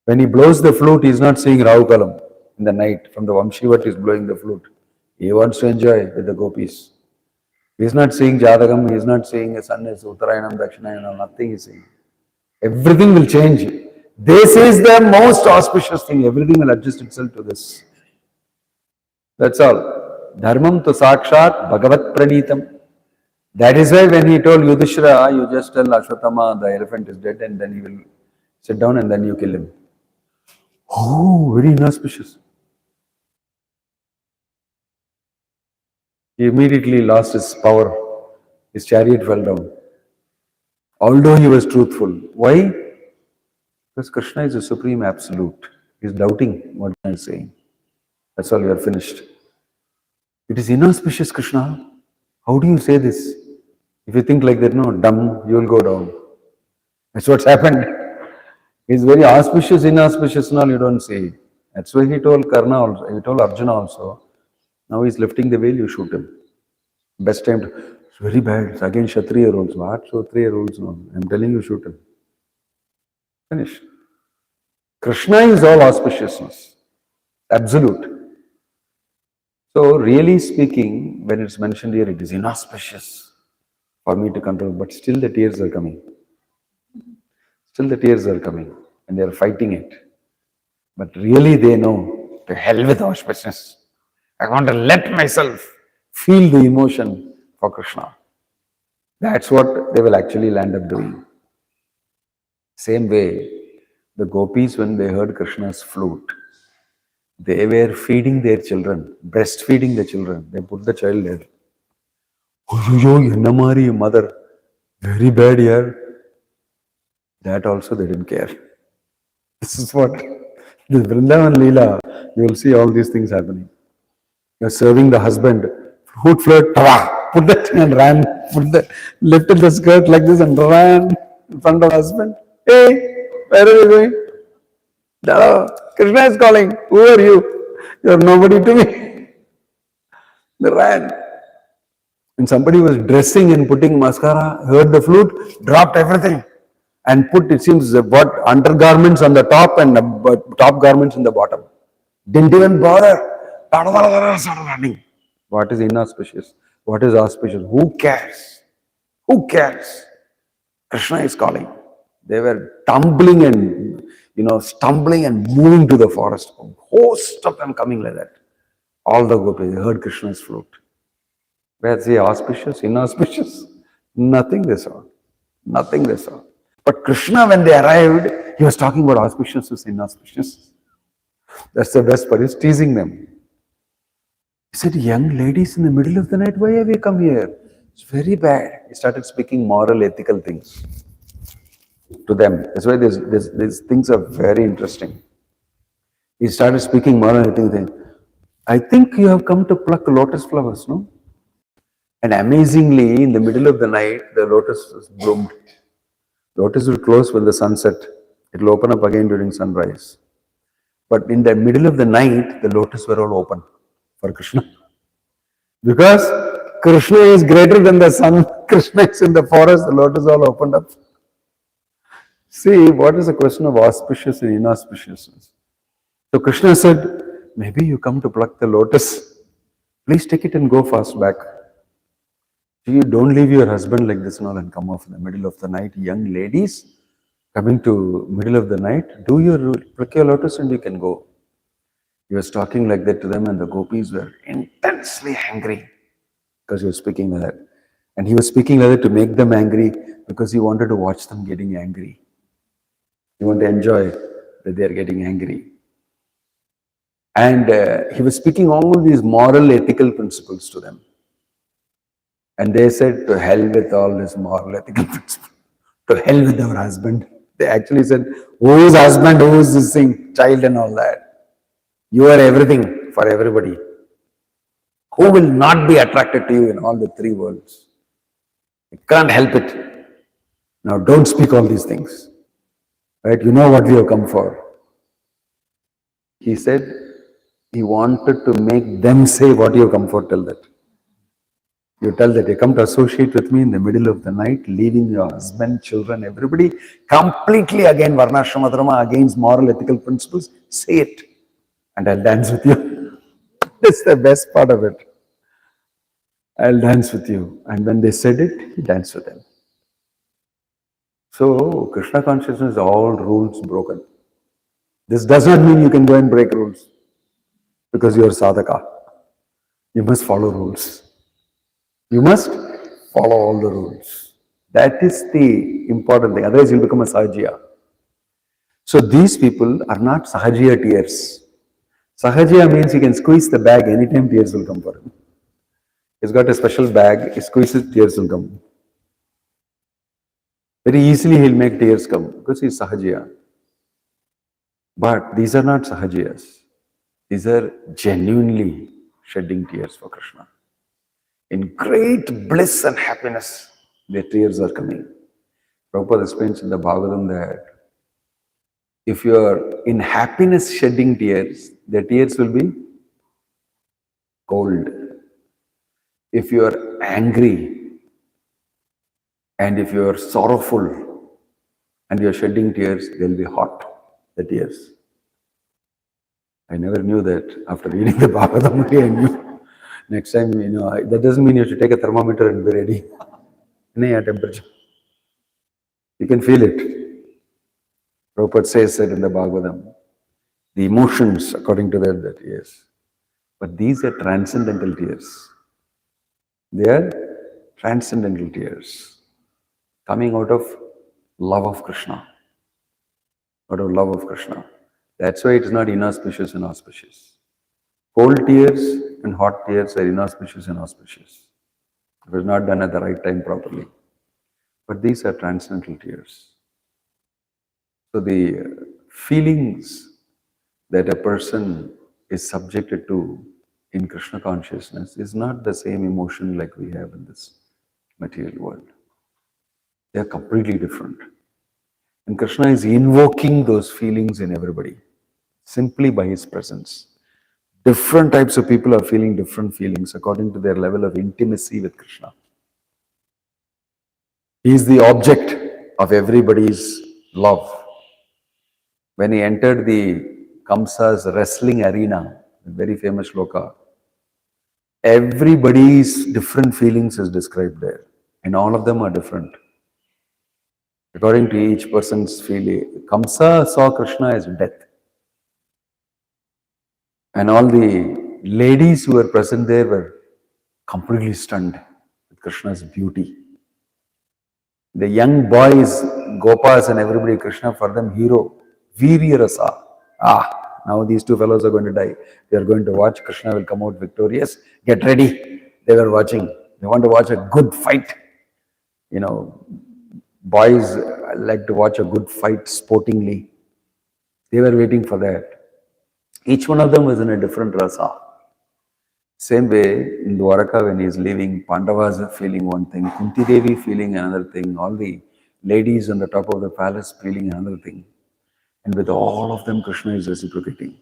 When he blows the flute, he is not seeing Rahu Kalam in the night. From the Vamshivat, he is blowing the flute. He wants to enjoy with the gopis. He's not saying Jadagam, he's not saying a sun is Uttarayanam, Dakshinayanam, nothing he's saying. Everything will change. This is the most auspicious thing. Everything will adjust itself to this. That's all. Dharmam to sakshat bhagavat pranitam. That is why when he told Yudhishthira, you just tell Ashwatthama the elephant is dead and then he will sit down and then you kill him. Oh, very inauspicious. He immediately lost his power. His chariot fell down. Although he was truthful. Why? Because Krishna is the supreme absolute. He is doubting what I am saying. That's all, you are finished. It is inauspicious, Krishna. How do you say this? If you think like that, no, dumb, you will go down. That's what's happened. He's very auspicious, inauspicious, no, you don't say. That's why he told Karna also, he told Arjuna also. Now he's lifting the veil, you shoot him. Best time to, it's very bad, it's against Kshatriya rules. What Kshatriya rules? No, I'm telling you, shoot him. Finish. Krishna is all auspiciousness. Absolute. So really speaking, when it's mentioned here, it is inauspicious for me to control, but still the tears are coming. Still the tears are coming and they are fighting it. But really they know, to hell with auspiciousness. I want to let myself feel the emotion for Krishna. That's what they will actually land up doing. Same way, the gopis, when they heard Krishna's flute, they were feeding their children, breastfeeding the children. They put the child there. Oh, Yannamari, mother, very bad here. That also they didn't care. This is what, the Vrindavan Leela, you will see all these things happening. You're serving the husband, fruit flirt, put that thing and ran, lifted the skirt like this and ran in front of the husband. Hey, where are you going? No, Krishna is calling. Who are you? You're nobody to me. They ran. And somebody was dressing and putting mascara, heard the flute, dropped everything and put, it seems, what, undergarments on the top and top garments in the bottom. Didn't even bother. Started running. What is inauspicious? What is auspicious? Who cares? Who cares? Krishna is calling. They were tumbling and, stumbling and moving to the forest. A host of them coming like that. All the gopis, they heard Krishna's flute. Where they auspicious, inauspicious? Nothing they saw. Nothing they saw. But Krishna, when they arrived, he was talking about auspiciousness, inauspicious. That's the best part. He's teasing them. He said, young ladies in the middle of the night, why have you come here? It's very bad. He started speaking moral, ethical things to them. That's why these things are very interesting. He started speaking moral, ethical things. I think you have come to pluck lotus flowers, no? And amazingly, in the middle of the night, the lotus bloomed. Lotus will close when the sun set. It will open up again during sunrise. But in the middle of the night, the lotus were all open for Krishna. Because Krishna is greater than the sun. Krishna is in the forest, the lotus all opened up. See, what is the question of auspicious and inauspiciousness? So Krishna said, maybe you come to pluck the lotus. Please take it and go fast back. You don't leave your husband like this now and come off in the middle of the night. Young ladies coming to middle of the night, pluck your lotus and you can go. He was talking like that to them and the gopis were intensely angry because he was speaking like that. And he was speaking like that to make them angry because he wanted to watch them getting angry. He wanted to enjoy that they are getting angry. And he was speaking all these moral, ethical principles to them. And they said, to hell with all this moral, ethical principles. To hell with our husband. They actually said, who is husband, who is this thing, child and all that. You are everything for everybody. Who will not be attracted to you in all the three worlds? You can't help it. Now don't speak all these things. Right? You know what we have come for. He said, he wanted to make them say what you have come for, tell that. You tell that you come to associate with me in the middle of the night, leaving your husband, children, everybody, completely again Varnashrama Dharma, against moral, ethical principles. Say it and I'll dance with you. That's the best part of it. I'll dance with you. And when they said it, he danced with them. So, Krishna consciousness, all rules broken. This does not mean you can go and break rules because you are sadhaka. You must follow rules. You must follow all the rules. That is the important thing. Otherwise, you'll become a sahajiya. So, these people are not sahajiya tears. Sahajiya means he can squeeze the bag anytime tears will come for him. He's got a special bag, he squeezes, tears will come. Very easily he'll make tears come because he's sahajiya. But these are not sahajiyas. These are genuinely shedding tears for Krishna. In great bliss and happiness, their tears are coming. Prabhupada explains in the Bhagavatam that if you are in happiness shedding tears, the tears will be cold. If you are angry and if you are sorrowful and you are shedding tears, they will be hot, the tears. I never knew that. After reading the Bhagavatam, I knew. Next time, that doesn't mean you should take a thermometer and be ready. Temperature. You can feel it. Prabhupada says that in the Bhagavatam. The emotions, according to that yes. But these are transcendental tears. They are transcendental tears coming out of love of Krishna. Out of love of Krishna. That's why it is not inauspicious and auspicious. Cold tears and hot tears are inauspicious and auspicious. It was not done at the right time properly. But these are transcendental tears. So the feelings that a person is subjected to in Krishna consciousness is not the same emotion like we have in this material world. They are completely different. And Krishna is invoking those feelings in everybody simply by his presence. Different types of people are feeling different feelings according to their level of intimacy with Krishna. He is the object of everybody's love. When he entered the Kamsa's wrestling arena, a very famous shloka, everybody's different feelings is described there. And all of them are different. According to each person's feeling, Kamsa saw Krishna as death. And all the ladies who were present there were completely stunned with Krishna's beauty. The young boys, Gopas and everybody, Krishna for them hero, Virya Rasa. Now these two fellows are going to die. They are going to watch, Krishna will come out victorious. Get ready. They were watching. They want to watch a good fight. Boys like to watch a good fight sportingly. They were waiting for that. Each one of them was in a different rasa. Same way, in Dwaraka, when he is leaving, Pandavas are feeling one thing, Kunti Devi feeling another thing, all the ladies on the top of the palace feeling another thing. And with all of them, Krishna is reciprocating.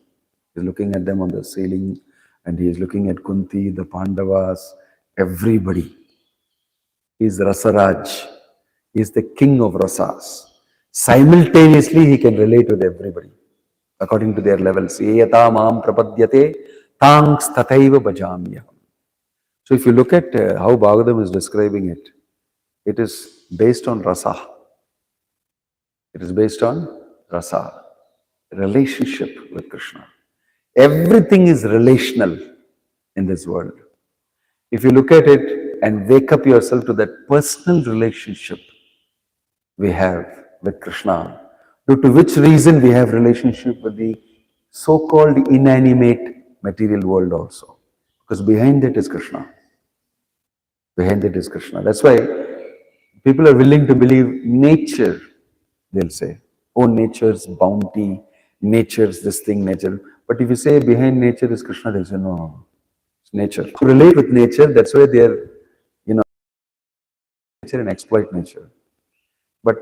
He is looking at them on the ceiling, and he is looking at Kunti, the Pandavas, everybody. He is Rasaraj. He is the king of rasas. Simultaneously, he can relate with everybody according to their levels. Yata maam prapadyate tangs tathaiva bhajamyaham. So if you look at how Bhagavatam is describing it, it is based on rasa. It is based on rasa, relationship with Krishna. Everything is relational in this world. If you look at it and wake up yourself to that personal relationship we have with Krishna, due to which reason we have relationship with the so-called inanimate material world also. Because behind it is Krishna. Behind it is Krishna. That's why people are willing to believe nature, they'll say, oh, nature's bounty, nature's this thing, nature. But if you say behind nature is Krishna, they'll say, no, it's nature. To relate with nature, that's why they're, nature and exploit nature. But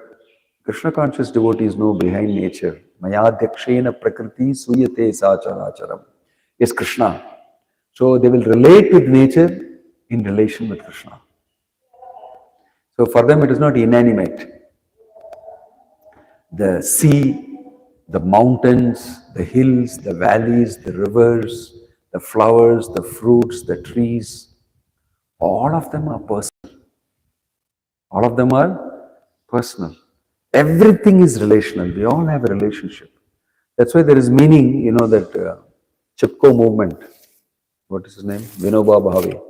Krishna conscious devotees know behind nature, Mayadhyakshena prakriti suyate sacharacharam, is Krishna. So they will relate with nature in relation with Krishna. So for them it is not inanimate. The sea, the mountains, the hills, the valleys, the rivers, the flowers, the fruits, the trees, All of them are personal. All of them are personal. Everything is relational. We all have a relationship. That's why there is meaning, that Chipko movement. What is his name? Vinoba Bhave.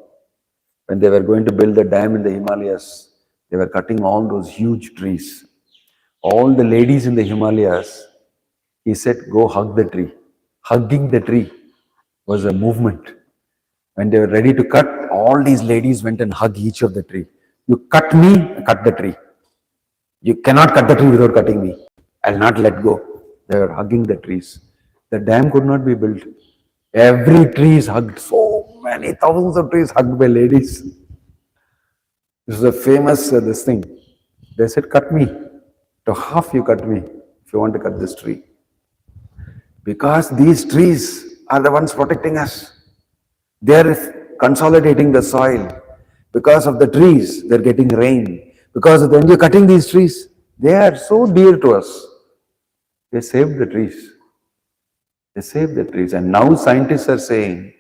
When they were going to build the dam in the Himalayas, they were cutting all those huge trees. All the ladies in the Himalayas, he said, go hug the tree. Hugging the tree was a movement. When they were ready to cut, all these ladies went and hugged each of the tree. You cut me, cut the tree. You cannot cut the tree without cutting me. I'll not let go. They were hugging the trees. The dam could not be built. Every tree is hugged. So many thousands of trees hugged by ladies. This is a famous this thing. They said, cut me. To half you cut me if you want to cut this tree. Because these trees are the ones protecting us. They are consolidating the soil. Because of the trees, they're getting rain. Because of when you're cutting these trees, they are so dear to us. They saved the trees. They saved the trees. And now scientists are saying,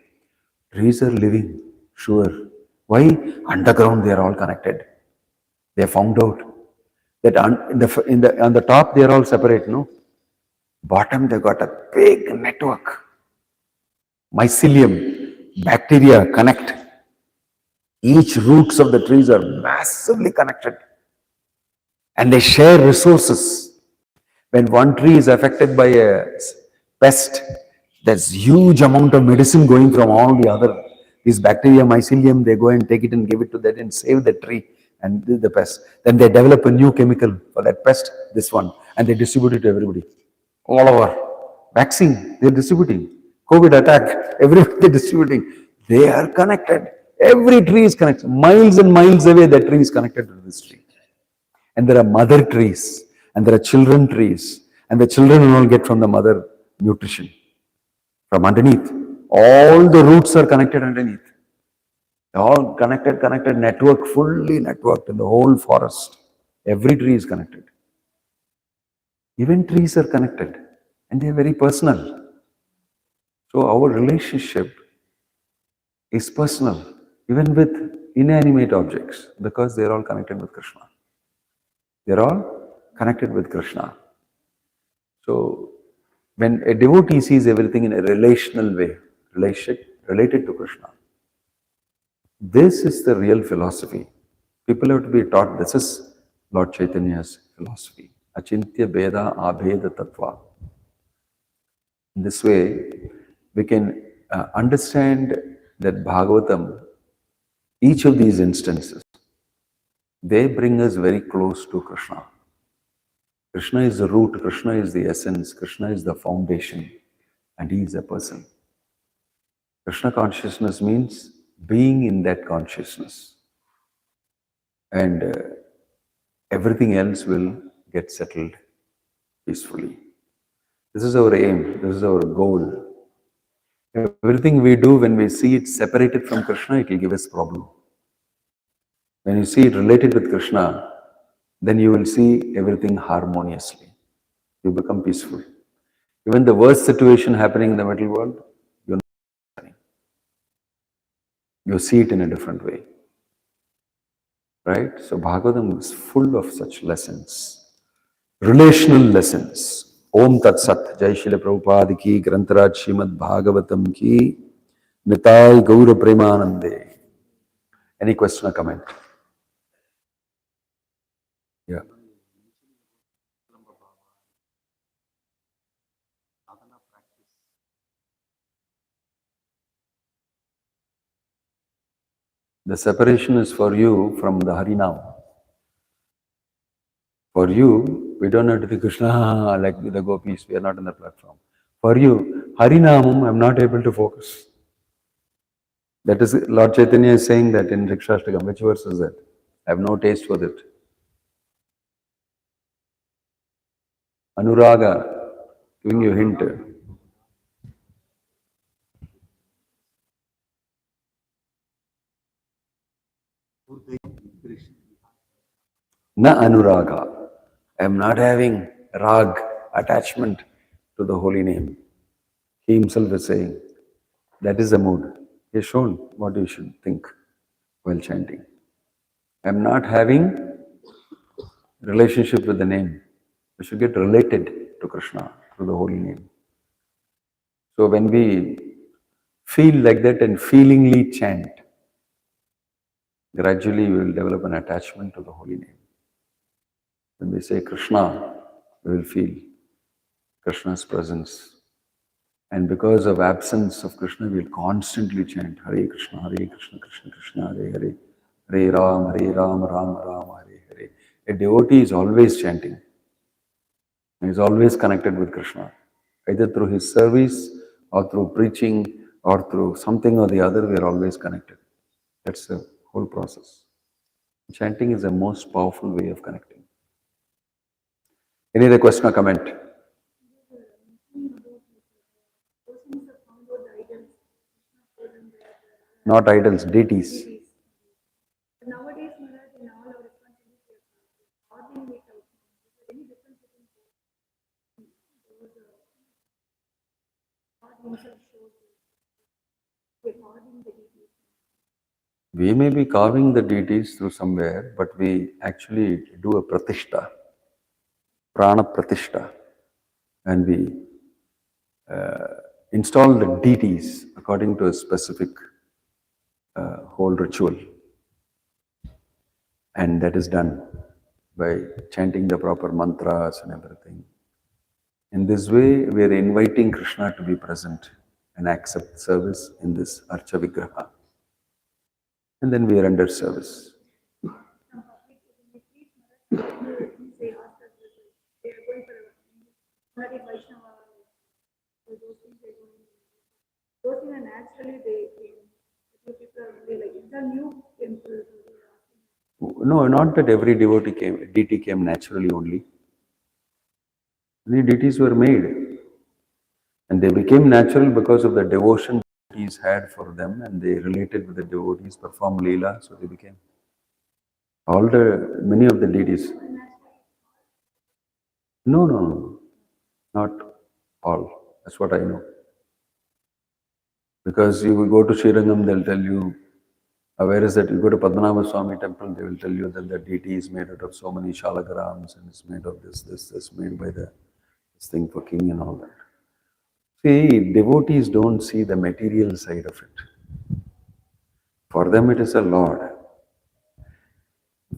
trees are living, sure. Why? Underground, they are all connected. They found out that on the top, they are all separate, no? Bottom, they got a big network. Mycelium, bacteria connect. Each roots of the trees are massively connected. And they share resources. When one tree is affected by a pest, there's huge amount of medicine going from all the other. These bacteria, mycelium, they go and take it and give it to that and save the tree and the pest. Then they develop a new chemical for that pest, this one, and they distribute it to everybody. All over. Vaccine, they're distributing. COVID attack, everybody they're distributing. They are connected. Every tree is connected. Miles and miles away, that tree is connected to this tree. And there are mother trees, and there are children trees, and the children will all get from the mother nutrition. From underneath. All the roots are connected underneath. All connected, network, fully networked in the whole forest. Every tree is connected. Even trees are connected, and they are very personal. So our relationship is personal, even with inanimate objects, because they are all connected with Krishna. They are all connected with Krishna. So when a devotee sees everything in a relational way, related to Krishna, this is the real philosophy. People have to be taught this is Lord Chaitanya's philosophy. Achintya Beda Abheda Tattva. In this way, we can understand that Bhagavatam, each of these instances, they bring us very close to Krishna. Krishna is the root, Krishna is the essence, Krishna is the foundation, and he is a person. Krishna consciousness means being in that consciousness. And everything else will get settled peacefully. This is our aim, this is our goal. Everything we do, when we see it separated from Krishna, it will give us problem. When you see it related with Krishna, then you will see everything harmoniously. You become peaceful. Even the worst situation happening in the material world, you see it in a different way. Right? So Bhagavatam is full of such lessons. Relational lessons. Om Tat Sat. Jai Srila Prabhupada ki, Grantaraj Srimad Bhagavatam ki, Nitai Gaura Premanande. Any question or comment? Yeah. The separation is for you from the Harinam. For you, we don't have to be Krishna like the gopis. We are not on the platform. For you, Harinamam, I'm not able to focus. That is, Lord Chaitanya is saying that in Rikshashtakam. Which verse is that? I have no taste for that. Anuraga, giving you a hint. Na Anuraga. I am not having rag, attachment to the holy name. He himself is saying, that is the mood. He has shown what you should think. while chanting. I'm not having relationship with the name. We should get related to Krishna through the holy name. So when we feel like that and feelingly chant, gradually we will develop an attachment to the holy name. When we say Krishna, we will feel Krishna's presence. And because of absence of Krishna, we will constantly chant Hare Krishna, Krishna Krishna, Hare Hare, Hare Ram, Ram Ram, Hare Hare. A devotee is always chanting. He is always connected with Krishna, either through his service or through preaching or through something or the other. We are always connected. That's the whole process. Chanting is the most powerful way of connecting. Any other question or comment? Not idols, deities. Nowadays, in all our responsibilities, carving it out. Is there any difference between God himself shows we're carving the deities? We may be carving the deities through somewhere, but we actually do a pratishta, prana pratishta, and we install the deities according to a specific whole ritual. And that is done by chanting the proper mantras and everything. In this way, we are inviting Krishna to be present and accept service in this Archa Vigraha. And then we are under service. No, not that every deity came naturally only. Many deities were made. And they became natural because of the devotion devotees had for them, and they related with the devotees, performed Leela, so they became. Many of the deities. No, not all. That's what I know. Because you will go to Srirangam, they'll tell you, where is that? You go to Padmanabha Swami temple, they will tell you that the deity is made out of so many shalagrams and it's made of this, made by this thing for king and all that. See, devotees don't see the material side of it. For them, it is a Lord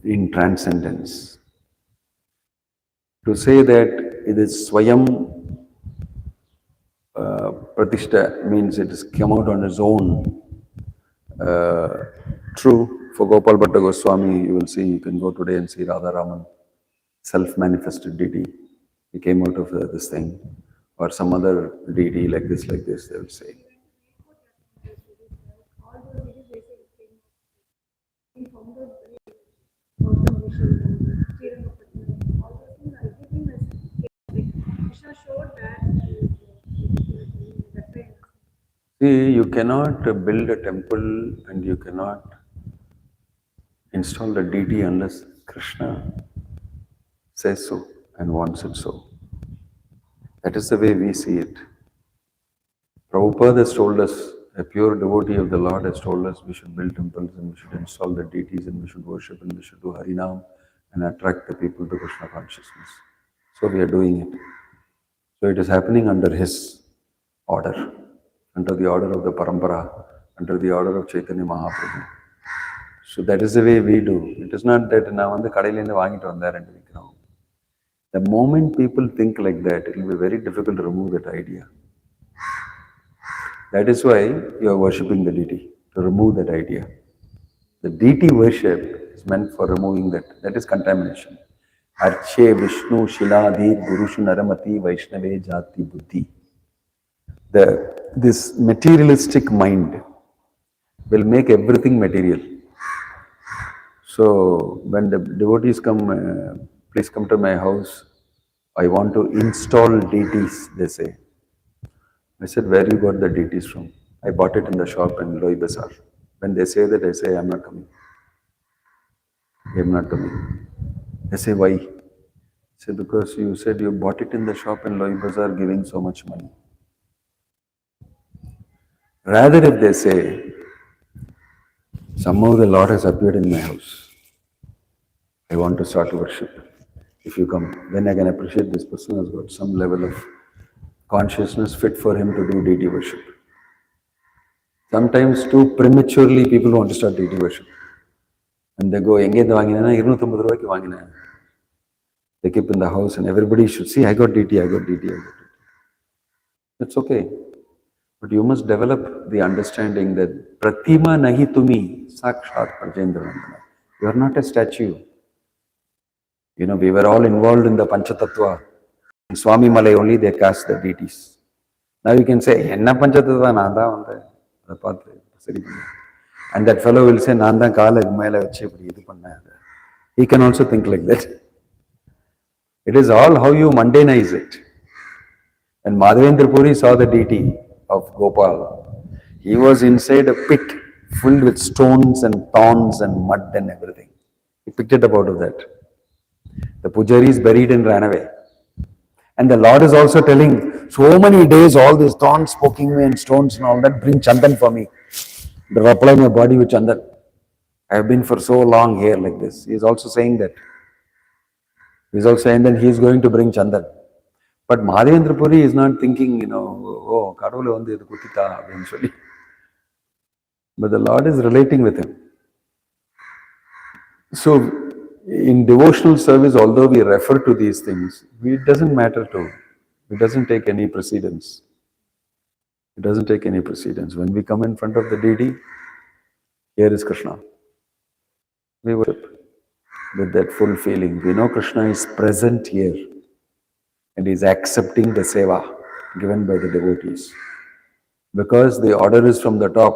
in transcendence. To say that it is Swayam Pratishta means it has come out on its own. True, for Gopal Bhatta Goswami, you will see, you can go today and see Radharaman, self-manifested deity. He came out of this thing. Or some other deity like this, they will say. See, you cannot build a temple and you cannot install a deity unless Krishna says so and wants it so. That is the way we see it. Prabhupada has told us, a pure devotee of the Lord has told us we should build temples and we should install the deities and we should worship and we should do Harinam and attract the people to Krishna consciousness. So we are doing it. So it is happening under his order, under the order of the Parampara, under the order of Chaitanya Mahaprabhu. So that is the way we do. It is not that now on the kadailinda vaangittu vandar and vikrom. The moment people think like that, it will be very difficult to remove that idea. That is why you are worshipping the deity, to remove that idea. The deity worship is meant for removing that. That is contamination. Arche Vishnu Shiladhir Gurushu Naramati Vaishnave Jati Buddhi. This materialistic mind will make everything material. So when the devotees come, please come to my house, I want to install deities, they say. I said, where you got the deities from? I bought it in the shop in Loi Bazaar. When they say that, I say, I'm not coming. I'm not coming. They say, why? I say, because you said you bought it in the shop in Loi Bazaar giving so much money. Rather if they say, Somehow the Lord has appeared in my house. I want to start to worship. If you come, then I can appreciate this person has got some level of consciousness fit for him to do deity worship. Sometimes too prematurely people want to start deity worship. And they go, எங்கேருந்து வாங்கினேன்னா 250 ரூபாய்க்கு வாங்கினேன். They keep in the house and everybody should see, I got deity, I got deity, I got deity. It's okay. But you must develop the understanding that Pratima nahi tumi sakshat Prajendranandana. You are not a statue. You know, we were all involved in the Panchatattva. In Swami Malay only they cast the deities. Now you can say, enna Panchatattva nanda vanda. And that fellow will say, nanda kaala mela vache idu panna. He can also think like that. It is all how you mundanize it. And Madhavendra Puri saw the deity of Gopal. He was inside a pit filled with stones and thorns and mud and everything. He picked it up out of that. The pujari is buried and ran away. And the Lord is also telling, so many days, all these thorns poking me and stones and all that, bring chandan for me. Apply my body with chandan. I have been for so long here like this. He is also saying that. He is also saying that he is going to bring chandan. But Madhavendra Puri is not thinking, oh, Kadavule vandu idu kuttita eventually. But the Lord is relating with him. So, in devotional service, although we refer to these things, it doesn't matter to. It doesn't take any precedence. It doesn't take any precedence. When we come in front of the deity, here is Krishna. We worship with that full feeling. We know Krishna is present here. And he is accepting the seva given by the devotees. Because the order is from the top.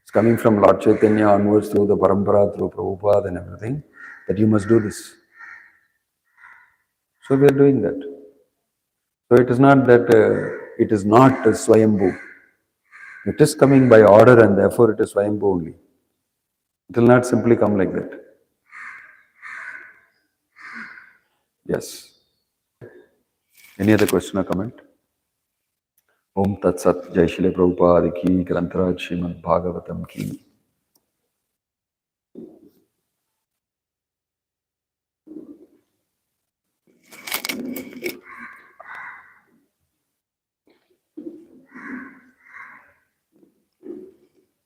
It's coming from Lord Chaitanya onwards through the Parampara, through Prabhupada and everything, that you must do this. So we are doing that. So it is not that it is not Swayambhu. It is coming by order and therefore it is Swayambhu only. It will not simply come like that. Yes. Any other question or comment? Om Tat Sat Jai Shri Prabhupada ki Grantaraj Srimad Bhagavatam ki